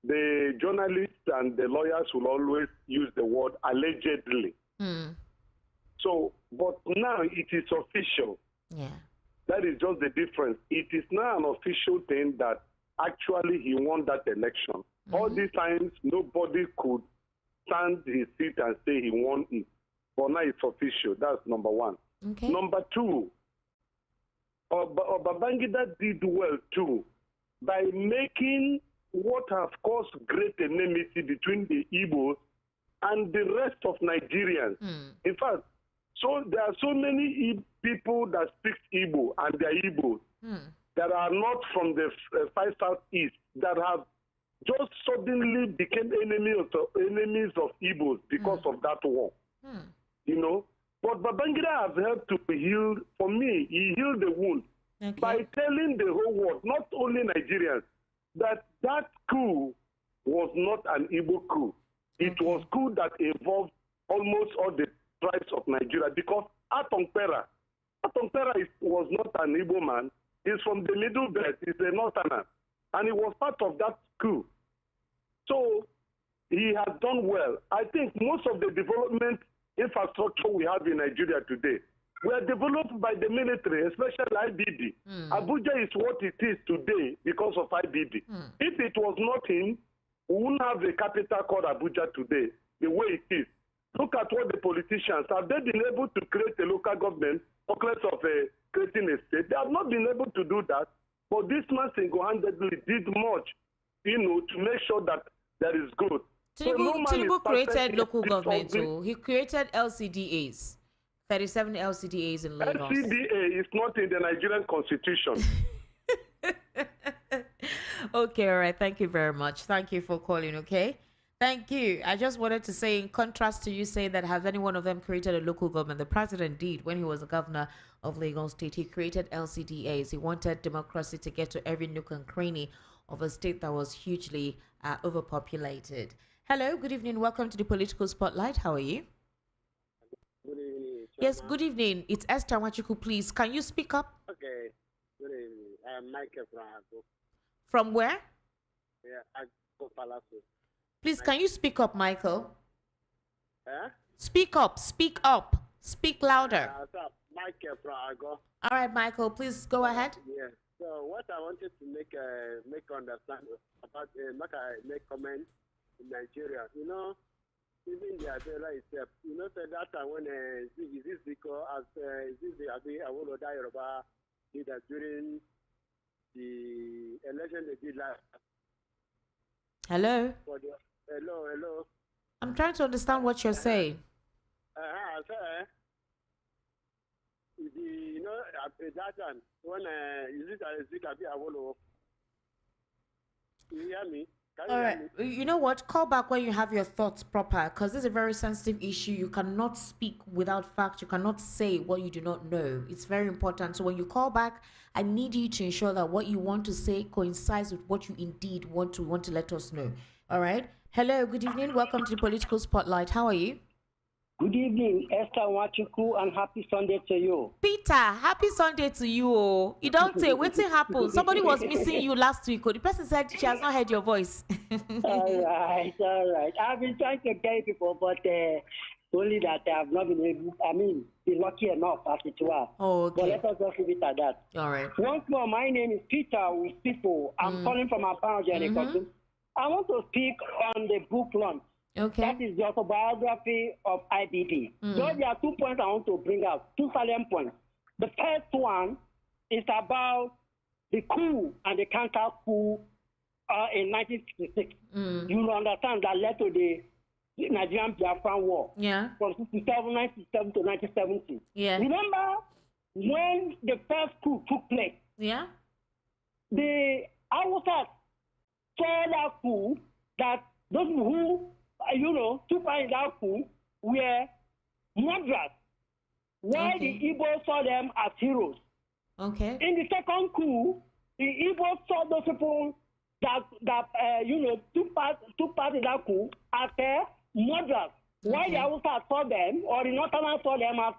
the journalists and the lawyers will always use the word allegedly. So, but now it is official. Yeah. That is just the difference. It is now an official thing that actually he won that election. All these times, nobody could stand his seat and say he won it. But now it's official. That's number one. Okay. Number two, Babangida did well too by making what has caused great enmity between the Igbos and the rest of Nigerians. In fact, so there are so many people that speak Igbo and they are Igbos that are not from the 5 Southeast that have just suddenly became enemies of Igbos because of that war. You know, but Babangida has helped to heal. For me, he healed the wound by telling the whole world, not only Nigerians, that coup was not an Igbo coup. It was coup that involved almost all the tribes of Nigeria, because Atompera was not an Igbo man. He's from the Middle Belt. He's a Northerner. And he was part of that coup. So he has done well. I think most of the development infrastructure we have in Nigeria today were developed by the military, especially IBB. Abuja is what it is today because of IBB. If it was not him, we wouldn't have a capital called Abuja today, the way it is. Look at what the politicians have they been able to create a local government, talkless of creating a state. They have not been able to do that. But this man single-handedly did much, to make sure that there is growth. Tinubu created local government. So he created LCDAs, 37 LCDAs in Lagos. LCDA is not in the Nigerian constitution. Okay, all right. Thank you very much. Thank you for calling, okay? Thank you. I just wanted to say, in contrast to you saying that have any one of them created a local government, the president did when he was the governor of Lagos State. He created LCDAs. He wanted democracy to get to every nook and cranny of a state that was hugely overpopulated. Hello, good evening. Welcome to the Political Spotlight. How are you? Good evening. Yes, good evening. It's Esther Ojukwu, please. Can you speak up? Okay. Good evening. I am Michael from Ago. From where? Yeah, Ago Palace. Please, can you speak up, Michael? Speak up. Speak louder. Michael from Ago. All right, Michael, please go ahead. Yeah. So what I wanted to make understand about make comment in Nigeria. Even the Adela itself. So that time when is this because as is this the Awoloda Yoruba leader during the election they did last. Hello. Hello. I'm trying to understand what you're saying. That time when is it Awolowo? You hear me? Can you All hear right. me? You know what? Call back when you have your thoughts proper, because this is a very sensitive issue. You cannot speak without fact. You cannot say what you do not know. It's very important. So when you call back, I need you to ensure that what you want to say coincides with what you indeed want to let us know. All right. Hello. Good evening. Welcome to the Political Spotlight. How are you? Good evening, Esther Ojukwu, and happy Sunday to you. Peter, happy Sunday to you. Oh. You don't say what's happened. Somebody was missing you last week. Oh. The person said she has not heard your voice. All right. I've been trying to get people, but only that I have not been able, been lucky enough as it were. Oh, okay. But let us just leave it at that. All right. Once more, my name is Peter with people. I'm calling from Abacha. I want to speak on the book launch. Okay. That is the autobiography of IBB. So there are 2 points I want to bring out, 2 salient points. The first one is about the coup and the counter coup in 1966. You will understand that led to the Nigerian Biafra War from 1967 to 1970. Yeah. Remember when the first coup took place? Yeah. The Hausa saw that coup, that those who took part in that coup were moderate, while the Igbos saw them as heroes. Okay. In the second coup, the Igbos saw those people that took part in that coup as moderate, while the Hausa saw them, or the Northerners saw them as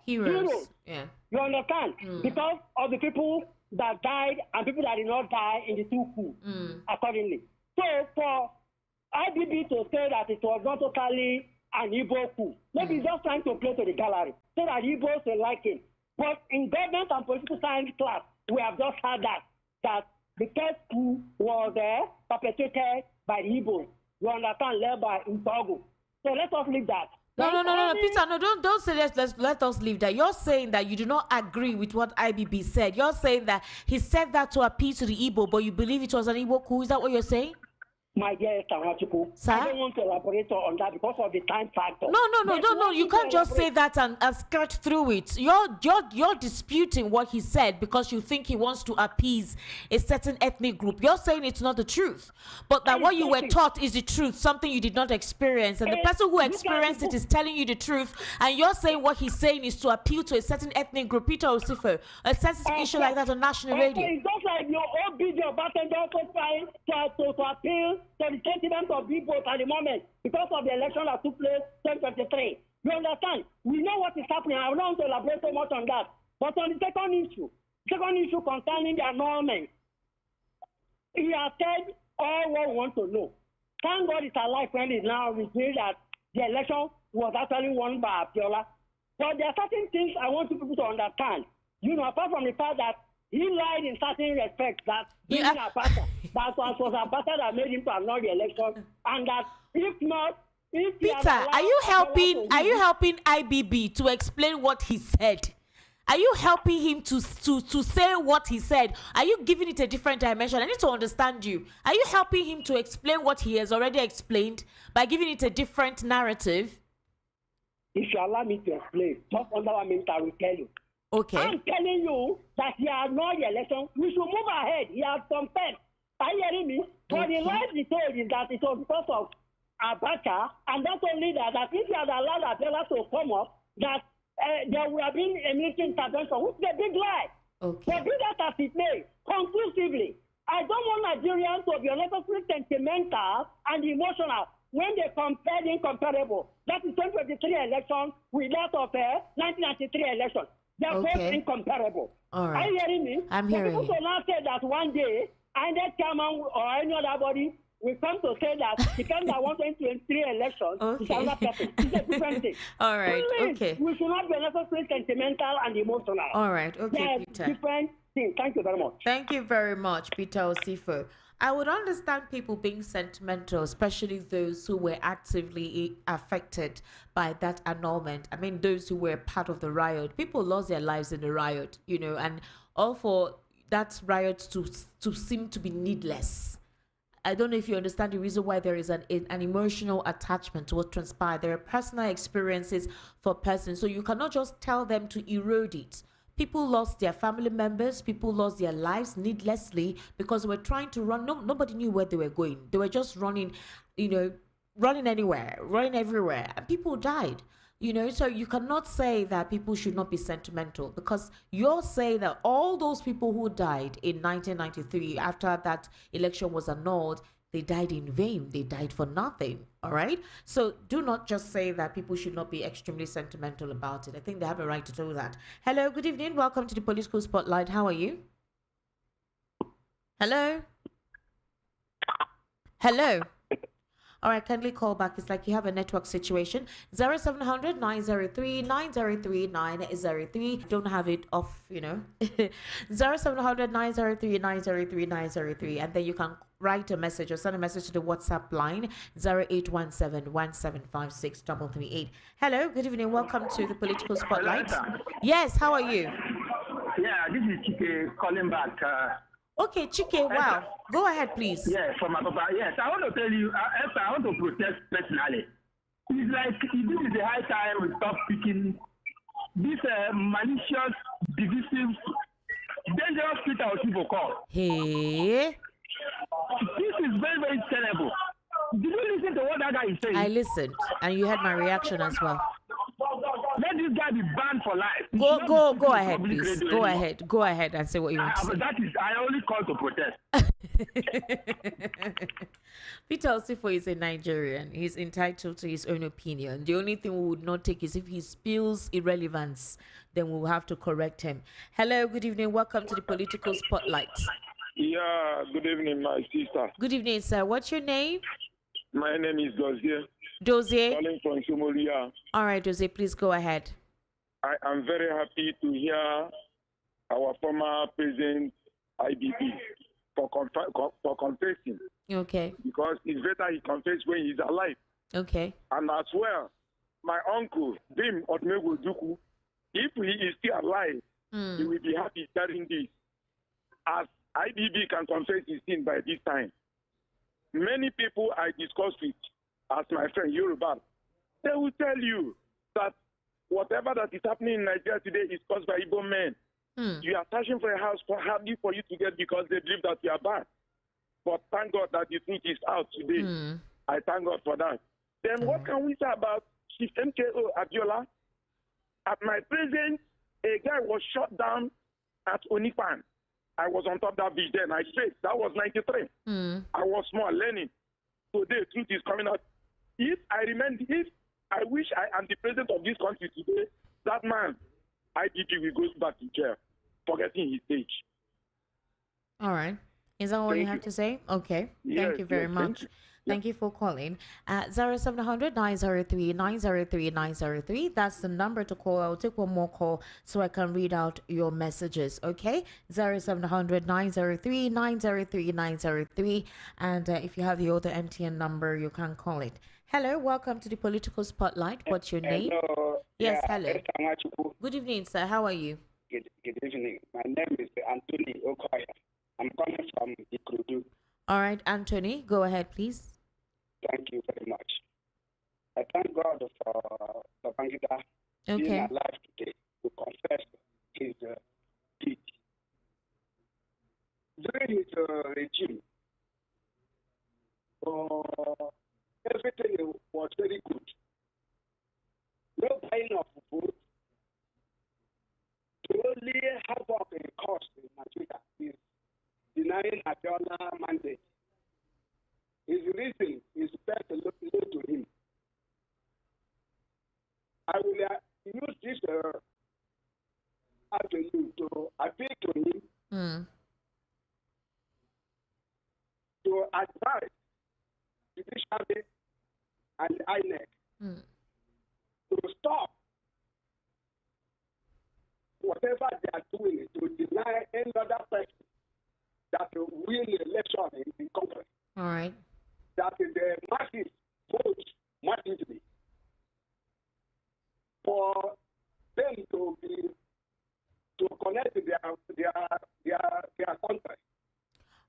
heroes. Yeah. You understand? Because of the people that died and people that did not die in the two coups, accordingly. So for IBB to say that it was not totally an Igbo coup, maybe he's just trying to play to the gallery, so that Igbos will like him. But in government and political science class, we have just heard that the first coup was perpetrated by the Igbos. You understand, led by Ntogo. So let us leave that. No, Peter, no, don't say let us leave that. You're saying that you do not agree with what IBB said. You're saying that he said that to appeal to the Igbo, but you believe it was an Igbo coup. Is that what you're saying? My dear Ojukwu, I don't want to elaborate on that because of the time factor. No. You can't just say that and skirt through it. You're disputing what he said because you think he wants to appease a certain ethnic group. You're saying it's not the truth, but that what you were taught is the truth, something you did not experience, and the person who experienced it is telling you the truth, and you're saying what he's saying is to appeal to a certain ethnic group. Peter Osifo, a sensitive issue like that on national radio. It's just like your old video Barrister also trying to appeal to the sentiment of people at the moment because of the election that took place in 2023. You understand? We know what is happening. I don't want to elaborate so much on that. But on the second issue concerning the annulment, he has said all what we want to know. Thank God it's alive when it's now revealed that the election was actually won by Abiola. But there are certain things I want people to understand. Apart from the fact that he lied in certain respects, that Abacha, that was Abacha that made him to annul the election, and that if Peter, are you helping IBB to explain what he said? Are you helping him to say what he said? Are you giving it a different dimension? I need to understand you. Are you helping him to explain what he has already explained by giving it a different narrative? If you allow me to explain, just under 1 minute, I will tell you. Okay. I'm telling you that he has not the election. We should move ahead. He has confessed. Are you hearing me? But the lies he told is that it was because of Abacha, and not only that if he had allowed Abiola to come up, that there would have been a military intervention, which is a big lie. Okay. But do that as it may, conclusively. I don't want Nigerians to be unnecessarily sentimental and emotional when they compare the incomparable. That is 2023 election with that of 1993 election. They're both incomparable. All right. Are you hearing me? I'm hearing you. People now say that one day, either chairman or any other body will come to say that the person that wants 2023 election is another person. It's a different thing. All right. Please, okay. We should not be unnecessarily sentimental and emotional. All right. Okay, Peter. Different things. Thank you very much. Thank you very much, Peter Osifo. I would understand people being sentimental, especially those who were actively affected by that annulment. I mean, those who were part of the riot. People lost their lives in the riot, and all for that riot to seem to be needless. I don't know if you understand the reason why there is an emotional attachment to what transpired. There are personal experiences for persons, so you cannot just tell them to erode it. People lost their family members, people lost their lives needlessly because they were trying to run. Nobody knew where they were going. They were just running, running anywhere, running everywhere, and people died. So you cannot say that people should not be sentimental, because you're saying that all those people who died in 1993 after that election was annulled, they died in vain. They died for nothing. All right. So do not just say that people should not be extremely sentimental about it. I think they have a right to do that. Hello. Good evening. Welcome to the Political Spotlight. How are you? Hello. Hello. All right, kindly call back. It's like you have a network situation. 0700 903 903 903. Don't have it off, 0700 903 903 903. And then you can write a message or send a message to the WhatsApp line 0817 1756 338. Hello, good evening. Welcome to the Political Spotlight. Hello, yes, how are you? Yeah, this is Chike calling back. Okay, Chike, wow. Go ahead, please. Yes, from Abacha. Yes, I want to tell you, Esther, I want to protest personally. It's like this is the high time we stop speaking this malicious, divisive, dangerous Twitter of people call. Hey. This is very, very terrible. Did you listen to what that guy is saying? I listened, and you had my reaction as well. Let this guy be banned for life. Go ahead, please. Go ahead and say what you want to say. I only call to protest. Peter Osifo is a Nigerian. He's entitled to his own opinion. The only thing we would not take is if he spills irrelevance, then we'll have to correct him. Hello, good evening. Welcome to the Political Spotlight. Yeah, good evening, my sister. Good evening, sir. What's your name? My name is Dozier. Dozier? Calling from Somalia. All right, Dozier, please go ahead. I am very happy to hear our former president, IBB, for confessing. Okay. Because it's better he confess when he's alive. Okay. And as well, my uncle, Bim Odmego Ojukwu, if he is still alive, he will be happy hearing this. As IBB can confess his sin by this time. Many people I discuss with, as my friend Yoruba, they will tell you that whatever that is happening in Nigeria today is caused by Igbo men. You are searching for a house hardly for you to get because they believe that you are bad. But thank God that the truth is out today. I thank God for that. Then what can we say about Chief MKO Abiola? At my presence, a guy was shot down at Onipan. I was on top of that beach then. I said that was 93. I was small learning. Today, truth is coming out. If I wish I am the president of this country today, that man, IBB, will go back to jail, forgetting his age. All right. Is that all you have to say? Okay. Thank you very much. Thank you for calling. 0700 903 903 903. That's the number to call. I'll take one more call so I can read out your messages. Okay? 0700 903 903 903. And if you have the other MTN number, you can call it. Hello, welcome to the Political Spotlight. What's your name? Hello. Yes, hello. Good evening, sir. How are you? Good evening. My name is Anthony Okoya. I'm calling from Ikrudu. All right, Anthony, go ahead, please. Thank you very much. I thank God for Babangida being alive today to confess his deed. During his regime, everything was very good. No buying of food. The only havoc in cost in Nigeria is denying Abiola mandate. His reason is best look to him. I will use this avenue to appeal to him to advise judiciary and INEC to stop whatever they are doing to deny any other person that will win the election in Congress. All right. That the masses vote massively for them to connect their country.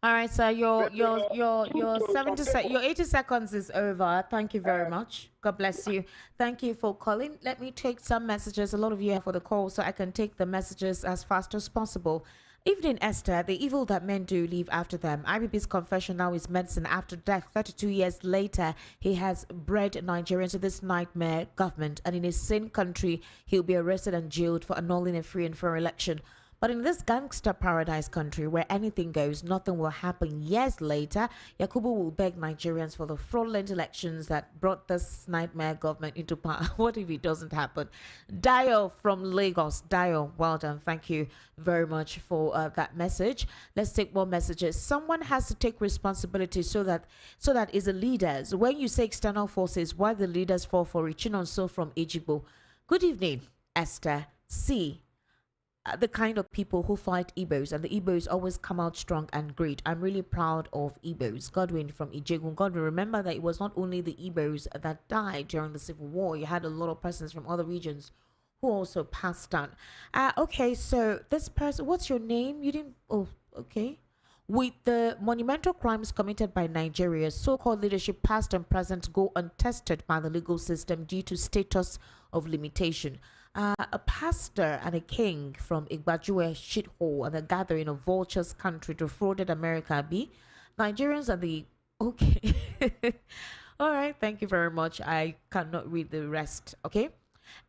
All right, sir. Your 80 seconds is over. Thank you very much. God bless you. Thank you for calling. Let me take some messages. A lot of you have for the call, so I can take the messages as fast as possible. Evening, Esther. The evil that men do leave after them. IBB's confession now is medicine after death. 32 years later, he has bred Nigerians to this nightmare government, and in a sane country, he'll be arrested and jailed for annulling a free and fair election. But in this gangster paradise country where anything goes, nothing will happen. Years later, Yakubu will beg Nigerians for the fraudulent elections that brought this nightmare government into power. What if it doesn't happen? Dio from Lagos. Dio, well done. Thank you very much for that message. Let's take more messages. Someone has to take responsibility so that is the leaders. When you say external forces, why the leaders fall for it? So from Ejigbo. Good evening, Esther. C. The kind of people who fight Igbos, and the Igbos always come out strong and great. I'm really proud of Igbos. Godwin from Ijegun. Godwin, remember that it was not only the Igbos that died during the Civil War. You had a lot of persons from other regions who also passed on. Okay, so this person, what's your name? You didn't, oh, okay. With the monumental crimes committed by Nigeria's so-called leadership, past and present, go untested by the legal system due to status of limitation. A pastor and a king from Igbajue shithole and a gathering of vultures country defrauded America. Nigerians are the... Okay. All right. Thank you very much. I cannot read the rest. Okay.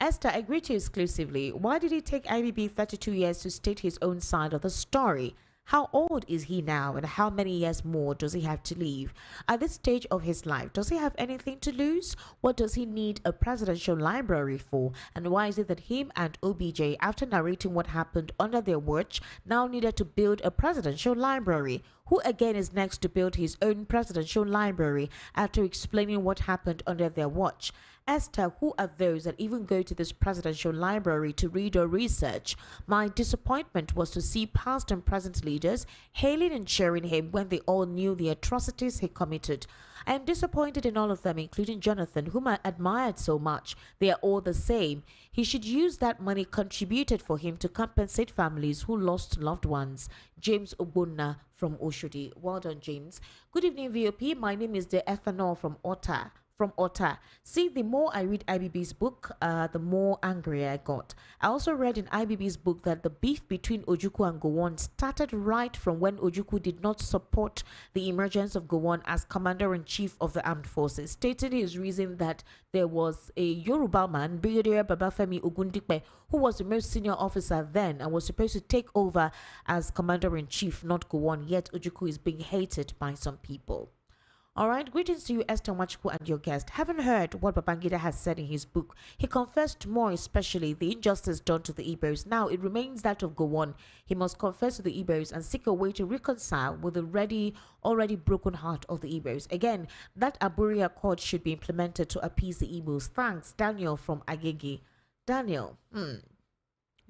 Esther, I greet you exclusively. Why did it take IBB 32 years to state his own side of the story? How old is he now, and how many years more does he have to live? At this stage of his life, does he have anything to lose? What does he need a presidential library for? And why is it that him and OBJ, after narrating what happened under their watch, now needed to build a presidential library? Who again is next to build his own presidential library after explaining what happened under their watch? Esther, who are those that even go to this presidential library to read or research? My disappointment was to see past and present leaders hailing and cheering him when they all knew the atrocities he committed. I am disappointed in all of them, including Jonathan, whom I admired so much. They are all the same. He should use that money contributed for him to compensate families who lost loved ones. James Obunna from Oshodi. Well done, James. Good evening, VOP. My name is De Ethanol from Otta. See, the more I read IBB's book, the more angry I got. I also read in IBB's book that the beef between Ojukwu and Gowon started right from when Ojukwu did not support the emergence of Gowon as Commander-in-Chief of the Armed Forces, stating his reason that there was a Yoruba man, Brigadier Babafemi Ogundipe, who was the most senior officer then and was supposed to take over as Commander-in-Chief, not Gowon, yet Ojukwu is being hated by some people. All right, greetings to you, Esther Ojukwu, and your guest. Haven't heard what Babangida has said in his book. He confessed more, especially the injustice done to the Igbos. Now it remains that of Gowon. He must confess to the Igbos and seek a way to reconcile with the already broken heart of the Igbos. Again, that Aburi Accord should be implemented to appease the Igbos. Thanks, Daniel from Agege. Daniel,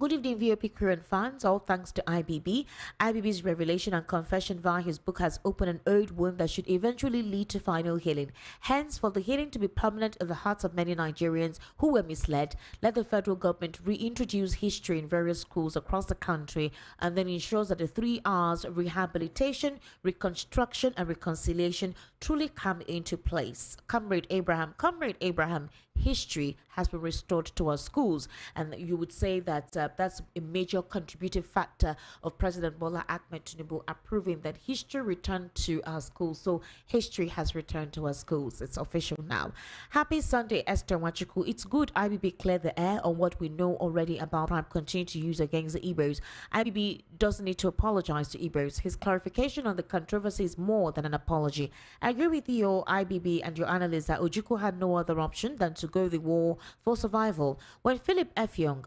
Good evening, VOP crew and fans. All thanks to IBB. IBB's revelation and confession via his book has opened an old wound that should eventually lead to final healing. Hence, for the healing to be permanent in the hearts of many Nigerians who were misled, let the federal government reintroduce history in various schools across the country and then ensures that the 3 R's rehabilitation, reconstruction, and reconciliation truly come into place. Comrade Abraham, history has been restored to our schools, and you would say that that's a major contributing factor of President Bola Ahmed Tinubu approving that history returned to our schools. So history has returned to our schools. It's official now. Happy Sunday, Esther Ojukwu. It's good IBB clear the air on what we know already about crime continue to use against the Igbos. IBB doesn't need to apologize to Igbos. His clarification on the controversy is more than an apology. I agree with you, IBB, and your analysts that Ojukwu had no other option than to go the war for survival. When Philip Effiong,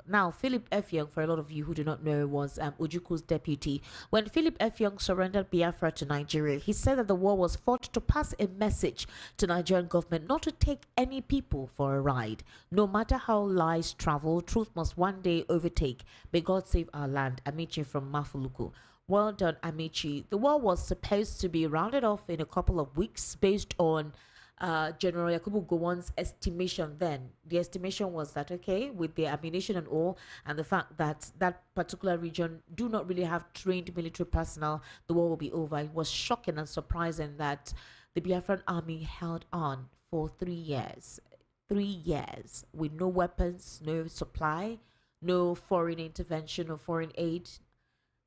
for a lot of you who do not know, was Ojukwu's deputy. When Philip Effiong surrendered Biafra to Nigeria, he said that the war was fought to pass a message to Nigerian government not to take any people for a ride. No matter how lies travel, truth must one day overtake. May God save our land. Amici from Mafuluku. Well done, Amici. The war was supposed to be rounded off in a couple of weeks based on General Yakubu Gowon's estimation then. The estimation was that, okay, with the ammunition and all, and the fact that that particular region do not really have trained military personnel, the war will be over. It was shocking and surprising that the Biafran army held on for 3 years. 3 years with no weapons, no supply, no foreign intervention or foreign aid.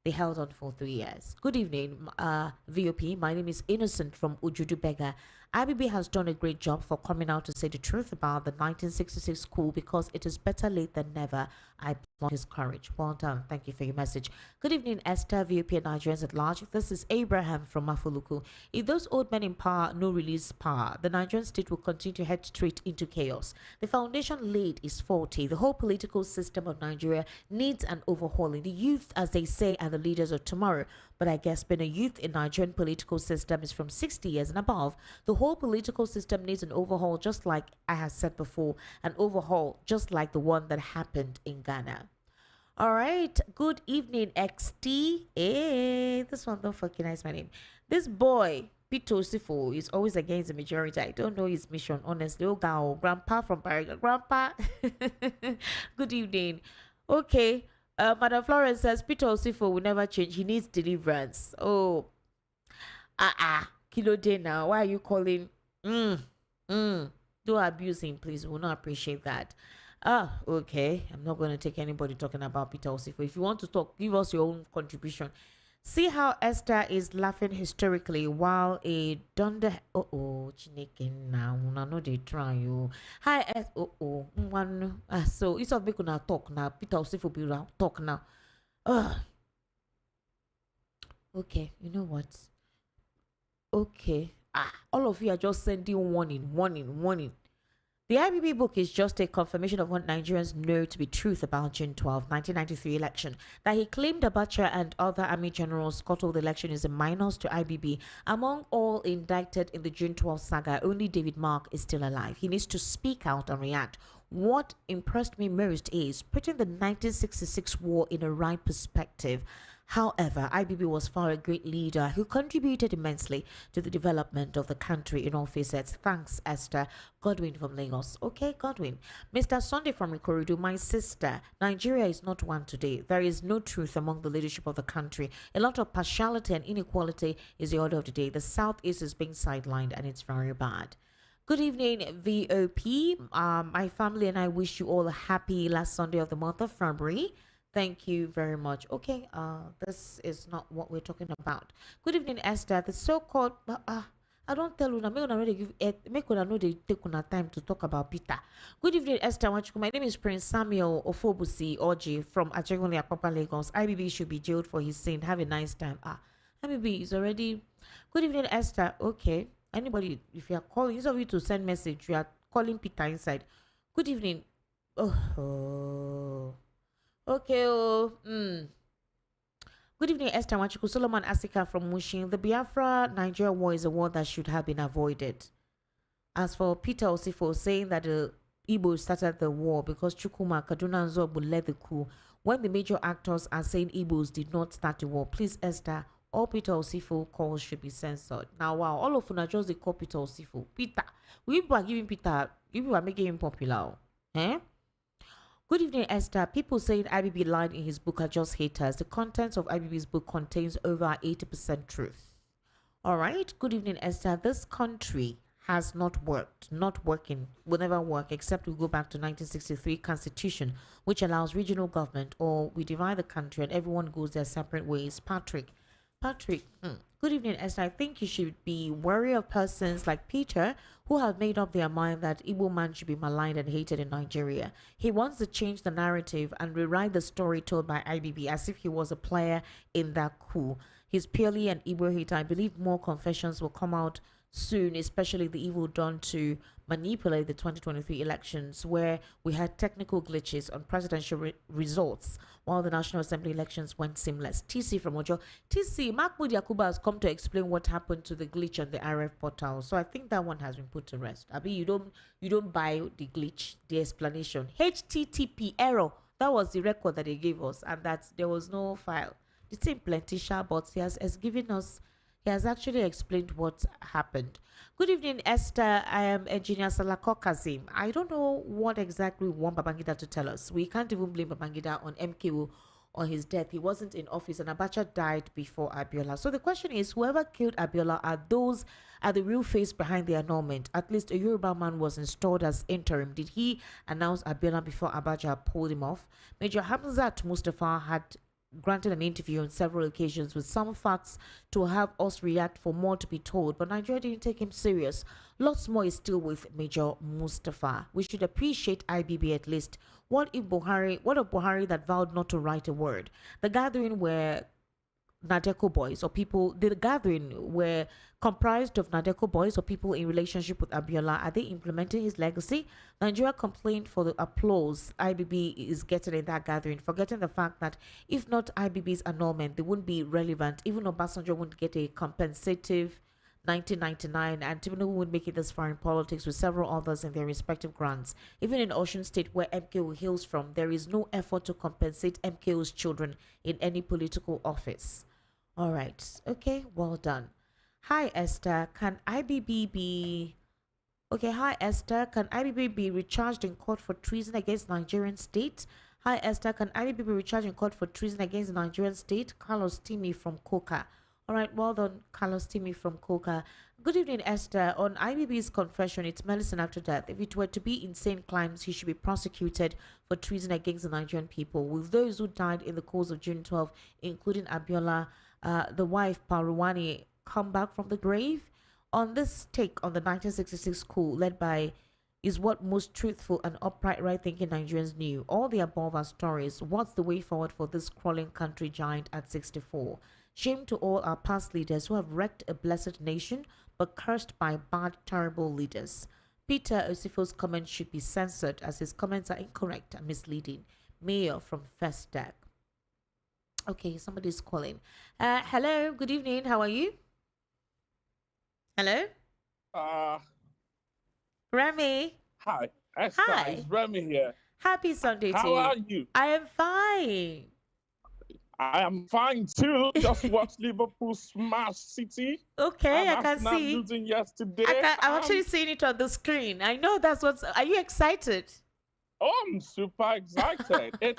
They held on for 3 years. Good evening, VOP. My name is Innocent from Ujudubega. IBB has done a great job for coming out to say the truth about the 1966 coup because it is better late than never. I applaud his courage. Well done. Thank you for your message. Good evening, Esther, VOP and Nigerians at large. This is Abraham from Mafuluku. If those old men in power no release power, the Nigerian state will continue to head straight into chaos. The foundation laid is faulty. The whole political system of Nigeria needs an overhauling. The youth, as they say, are the leaders of tomorrow. But I guess being a youth in Nigerian political system is from 60 years and above. The whole political system needs an overhaul, just like I have said before, an overhaul just like the one that happened in Ghana. All right, good evening, XT. Hey, this one don't fucking nice my name. This boy, Peter Osifo, is always against the majority. I don't know his mission, honestly. Oh, God, Grandpa from Barrister. Grandpa. Good evening. Okay. Madam Florence says Peter Osifo will never change. He needs deliverance. Oh, Kilo Day now. Why are you calling? Don't abuse him, please. We will not appreciate that. Okay. I'm not going to take anybody talking about Peter Osifo. If you want to talk, give us your own contribution. See how Esther is laughing hysterically while a dunder. Chineke now. I know they try you. Hi, one. So it's of making a talk now. Peter Osifo be talk now. Okay, you know what? Okay. All of you are just sending warning. The IBB book is just a confirmation of what Nigerians know to be truth about June 12, 1993 election. That he claimed Abacha and other army generals scuttled the election is a minus to IBB. Among all indicted in the June 12 saga, only David Mark is still alive. He needs to speak out and react. What impressed me most is putting the 1966 war in a right perspective. However, IBB was far a great leader who contributed immensely to the development of the country in all facets. Thanks, Esther. Godwin from Lagos. Okay, Godwin. Mr. Sunday from Ikorodu, my sister. Nigeria is not one today. There is no truth among the leadership of the country. A lot of partiality and inequality is the order of the day. The Southeast is being sidelined and it's very bad. Good evening, VOP. My family and I wish you all a happy last Sunday of the month of February. Thank you very much. Okay, this is not what we're talking about. Good evening, Esther. The so-called I don't tell you now. Make una know they take una time to talk about Peter. Good evening, Esther. My name is Prince Samuel Ofobusi Oji from Ajegunle Apapa, Lagos. IBB should be jailed for his sin. Have a nice time. IBB is already. Good evening, Esther. Okay. Anybody, if you are calling, instead of you to send message, you are calling Peter inside. Good evening. Okay. Good evening, Esther Wachuku. Solomon Asika from Mushin. The Biafra Nigeria war is a war that should have been avoided. As for Peter Osifo saying that the Igbo started the war because Chukuma, Kaduna, and Zobu led the coup, when the major actors are saying Igbos did not start the war, please, Esther, all Peter Osifo calls should be censored. Now, wow, all of you just they call Peter Osifo. Peter, we are giving Peter, people are making him popular. Good evening, Esther. People saying IBB lied in his book are just haters. The contents of IBB's book contains over 80% truth. All right. Good evening, Esther. This country has not worked, not working, will never work except we go back to 1963 Constitution, which allows regional government, or we divide the country and everyone goes their separate ways. Patrick. Good evening, Esther. I think you should be wary of persons like Peter who have made up their mind that Igbo man should be maligned and hated in Nigeria. He wants to change the narrative and rewrite the story told by IBB as if he was a player in that coup. He's purely an Igbo hater. I believe more confessions will come out soon, especially the evil done to manipulate the 2023 elections, where we had technical glitches on presidential results while the National Assembly elections went seamless. TC from Ojo. TC, Mahmoud Yakuba has come to explain what happened to the glitch on the RF portal. So I think that one has been put to rest. Abi, you don't buy the glitch, the explanation. HTTP error. That was the record that they gave us, and that there was no file. It's in plenty, but he has given us He has actually explained what happened. Good evening, Esther. I am Engineer Salako Kazim. I don't know what exactly we want Babangida to tell us. We can't even blame Babangida on MKO on his death. He wasn't in office and Abacha died before Abiola. So the question is, whoever killed Abiola are the real face behind the annulment. At least a Yoruba man was installed as interim. Did he announce Abiola before Abacha pulled him off? Major Hamzat Mustafa had granted an interview on several occasions with some facts to have us react for more to be told, but Nigeria didn't take him serious. Lots more is still with Major Mustafa. We should appreciate IBB at least. What of Buhari that vowed not to write a word? The gathering where Nadeko boys or people, the gathering were comprised of Nadeko boys or people in relationship with Abiola. Are they implementing his legacy? Nigeria complained for the applause IBB is getting in that gathering, forgetting the fact that if not IBB's annulment, they wouldn't be relevant. Even Obasanjo wouldn't get a compensative 1999, and Tinubu would make it this far in politics with several others in their respective grants. Even in Osun State, where MKO hails from, there is no effort to compensate MKO's children in any political office. All right. Okay, well done. Hi, Esther. Can IBB be... Okay, hi, Esther. Can IBB be recharged in court for treason against Nigerian state? Hi, Esther. Can IBB be recharged in court for treason against the Nigerian state? Carlos Timi from Coca. All right, well done, Carlos Timi from Coca. Good evening, Esther. On IBB's confession, it's medicine after death. If it were to be insane claims, he should be prosecuted for treason against the Nigerian people. With those who died in the course of June 12, including Abiola, the wife, Paruwani, come back from the grave? On this take on the 1966 coup led by is what most truthful and upright right-thinking Nigerians knew. All the above are stories. What's the way forward for this crawling country giant at 64? Shame to all our past leaders who have wrecked a blessed nation but cursed by bad, terrible leaders. Peter Osifo's comments should be censored as his comments are incorrect and misleading. Mayor from First Deck. Okay, somebody's calling. Hello, good evening. How are you? Hello? Remy. Hi. Esther, Hi. it's Remy here. Happy Sunday to you. How are you? I am fine. I am fine too. Just watched Liverpool smash City. Okay, I can Arsenal see. losing yesterday. I'm actually seeing it on the screen. I know that's what's... Are you excited? Oh, I'm super excited. 8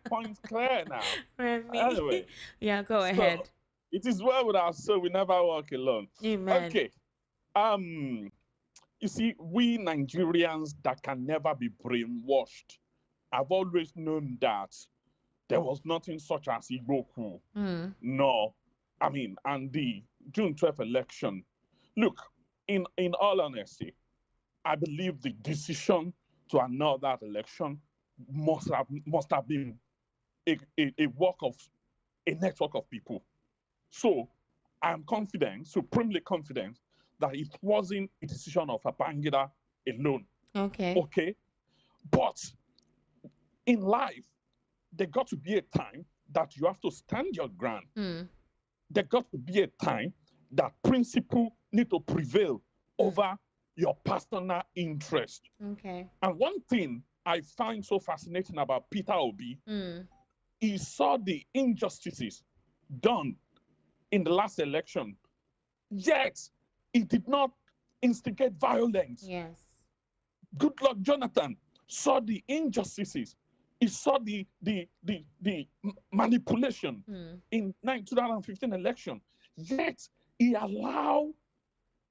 points clear now. Remy. Anyway. Yeah, go ahead. It is well with us, so we never walk alone. Amen. Okay. You see, we Nigerians that can never be brainwashed. I've always known that there was nothing such as Ojukwu. No. I mean, and the June 12th election. Look, in all honesty, I believe the decision to annul that election must have been a work of a network of people. So I'm confident, supremely confident, that it wasn't a decision of Babangida alone. Okay. Okay. But in life, there got to be a time that you have to stand your ground. There got to be a time that principle need to prevail over your personal interest. Okay. And one thing I find so fascinating about Peter Obi, he saw the injustices done in the last election, yet he did not instigate violence. Yes. Goodluck Jonathan saw the injustices. He saw the manipulation in 2015 election. Yet he allowed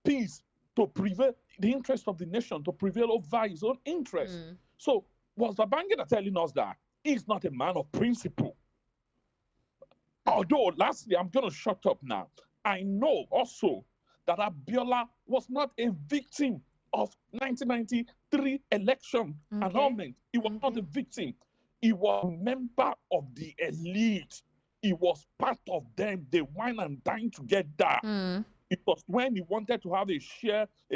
peace to prevail, the interest of the nation to prevail over his own interest. So was Babangida telling us that he's not a man of principle? Although, lastly, I'm going to shut up now. I know also that Abiola was not a victim of 1993 election annulment. He was not a victim. He was a member of the elite. He was part of them. They wine and dine together. It was when he wanted to have a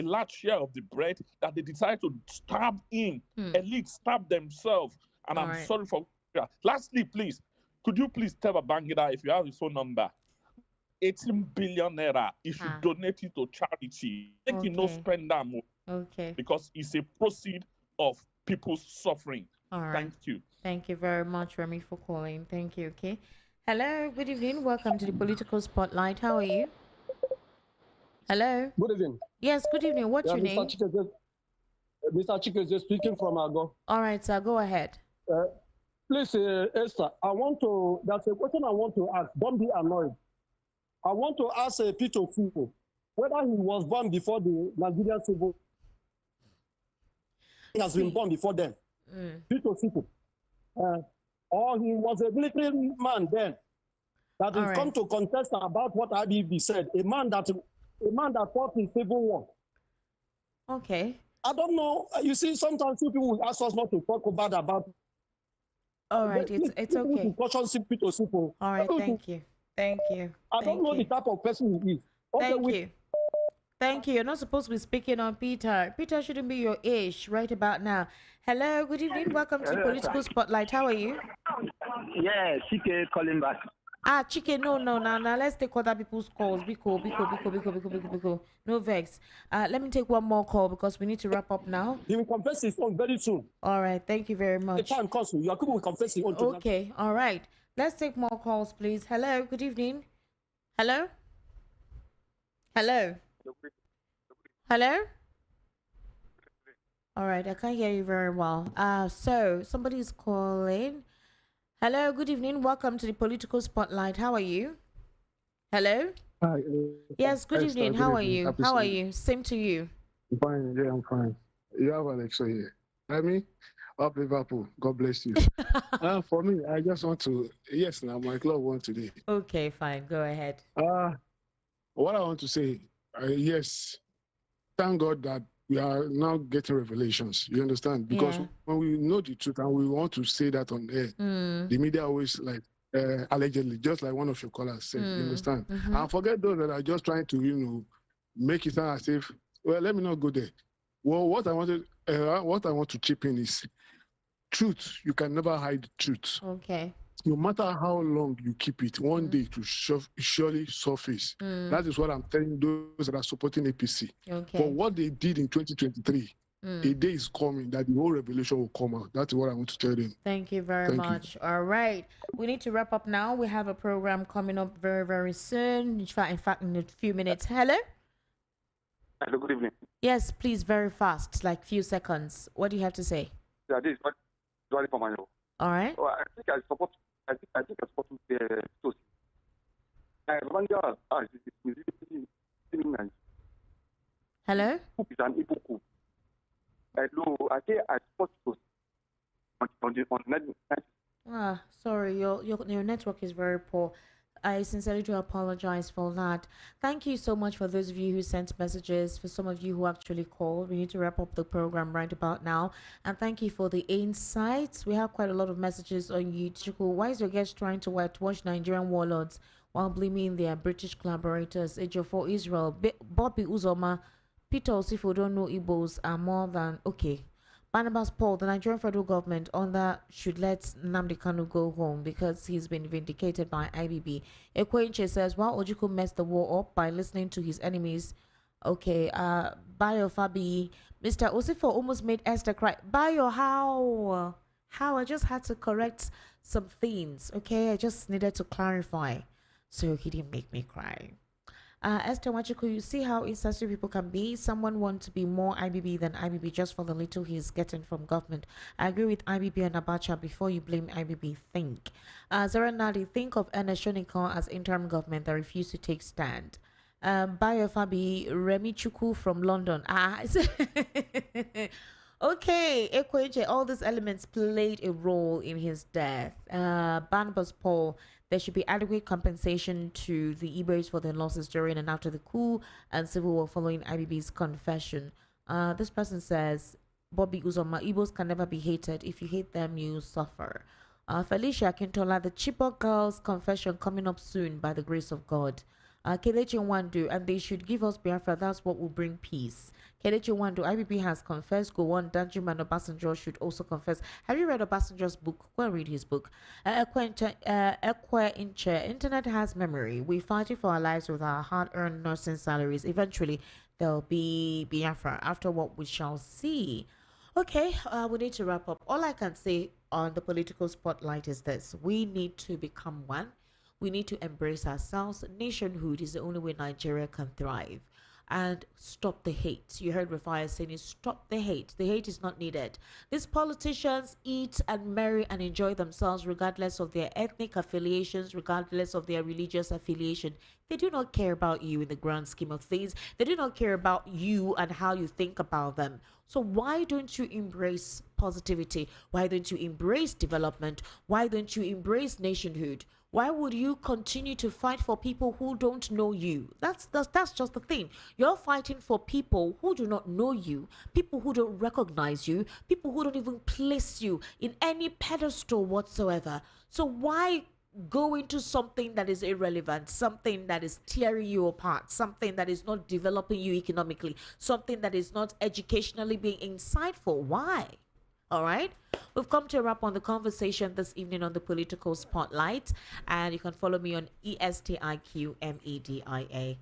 large share of the bread, that they decided to stab him. Elite stabbed themselves. And I'm sorry for that. Lastly, please, could you please tell Babangida, if you have his phone number, 18 billion naira, he should donate it to charity. Make him not spend that money. Okay. Because it's a proceed of people's suffering. All right. Thank you. Thank you very much, Remy, for calling. Thank you. Okay. Hello. Good evening. Welcome to the Political Spotlight. How are you? Hello. Good evening. Yes, good evening. What's your name? Mr. Chike speaking from Ago. All right, sir. Go ahead. Please, Esther, there's a question I want to ask. Don't be annoyed. I want to ask Peter Fufu whether he was born before the Nigerian Civil He has been born before them. Peter Fufu. Or he was a military man then that will come to contest about what IBB said. A man that fought in civil war. Okay. I don't know. You see, sometimes people will ask us not to talk about. All right, it's okay. All right, thank you. Thank you. I don't know the type of person he is. Okay, Thank you. You're not supposed to be speaking on Peter. Peter shouldn't be your age right about now. Hello, good evening. Welcome to Political Spotlight. How are you? Yeah, Chike calling back. Chike, no. Now let's take other people's calls. Biko. No vex. Let me take one more call because we need to wrap up now. He will confess his own very soon. All right, thank you very much. The time comes, Yakubu will confess his own. Okay, all right. Let's take more calls, please. Hello, good evening. Hello? Hello? Hello? All right, I can't hear you very well. So somebody's calling. Hello, good evening. Welcome to the Political Spotlight. How are you? Hello? Hi. Yes, good evening. How are you? How are you? Same to you. I'm fine. Yeah, I'm fine. You have Alexa here. I mean, up Liverpool. God bless you. For me, I just want to, yes, now my club won today. Okay, fine. Go ahead. What I want to say, yes, thank God that we are now getting revelations. You understand? Because when we know the truth and we want to say that on air, the media always like, allegedly, just like one of your callers said, you understand? And forget those that are just trying to, make it sound as if, well, let me not go there. Well, what I want to chip in is truth. You can never hide the truth. Okay. No matter how long you keep it, one day it will surely surface. That is what I'm telling those that are supporting APC. Okay. For what they did in 2023, a day is coming that the whole revelation will come out. That's what I want to tell them. Thank you very much. All right. We need to wrap up now. We have a program coming up very, very soon. In fact, in a few minutes. Hello? Hello, good evening. Yes, please, very fast, like few seconds. What do you have to say? Yeah, this is Johnny Pomano. All right. Oh, I think I support the Tosi. Hello? Is an Ipoku. Hello, I say I support Tosi on net. Sorry, your network is very poor. I sincerely do apologize for that. Thank you so much for those of you who sent messages, for some of you who actually called. We need to wrap up the program right about now. And thank you for the insights. We have quite a lot of messages on YouTube. Why is your guest trying to whitewash Nigerian warlords while blaming their British collaborators? Ejo for Israel, Bobby Uzoma, Peter Osifo don't know Igbos are more than okay. Barnabas Paul, the Nigerian federal government should let Nnamdi Kanu go home because he's been vindicated by IBB. Ekwenche says, while Ojukwu messed the war up by listening to his enemies, okay, Bayo Fabi, Mr. Osifo almost made Esther cry. Bayo, how? I just had to correct some things, okay? I just needed to clarify so he didn't make me cry. Esther Wachiko, you see how insensitive people can be. Someone wants to be more IBB than IBB just for the little he's getting from government. I agree with IBB and Abacha. Before you blame IBB, think. Zara Nadi, think of Ernest Shonikon as interim government that refused to take stand. Bayo Fabi, Remi Chuku from London. Okay, Ekweje, all these elements played a role in his death. Barnabas Paul, there should be adequate compensation to the Igbos for their losses during and after the coup and civil war following IBB's confession. This person says, Bobby Uzoma, Igbos can never be hated. If you hate them, you suffer. Felicia Akintola, the Chibok girls' confession coming up soon by the grace of God. Kelechi Nwandu, and they should give us Biafra. That's what will bring peace. Kelechi Nwandu, IBB has confessed. Gowon, Danjuma, and Obasanjo should also confess. Have you read Obasanjo's book? Go and read his book. Internet has memory. We're fighting for our lives with our hard-earned nursing salaries. Eventually, there'll be Biafra. After what we shall see. Okay, we need to wrap up. All I can say on the Political Spotlight is this. We need to become one. We need to embrace ourselves. Nationhood is the only way Nigeria can thrive. and stop the hate. You heard Rafai saying, stop the hate. The hate is not needed. These politicians eat and marry and enjoy themselves regardless of their ethnic affiliations, regardless of their religious affiliation. They do not care about you in the grand scheme of things. They do not care about you and how you think about them. So why don't you embrace positivity? Why don't you embrace development? Why don't you embrace nationhood? Why would you continue to fight for people who don't know you? That's just the thing. You're fighting for people who do not know you, people who don't recognize you, people who don't even place you in any pedestal whatsoever. So why go into something that is irrelevant, something that is tearing you apart, something that is not developing you economically, something that is not educationally being insightful? Why? All right, we've come to a wrap on the conversation this evening on the Political Spotlight, and you can follow me on ESTIQMEDIA.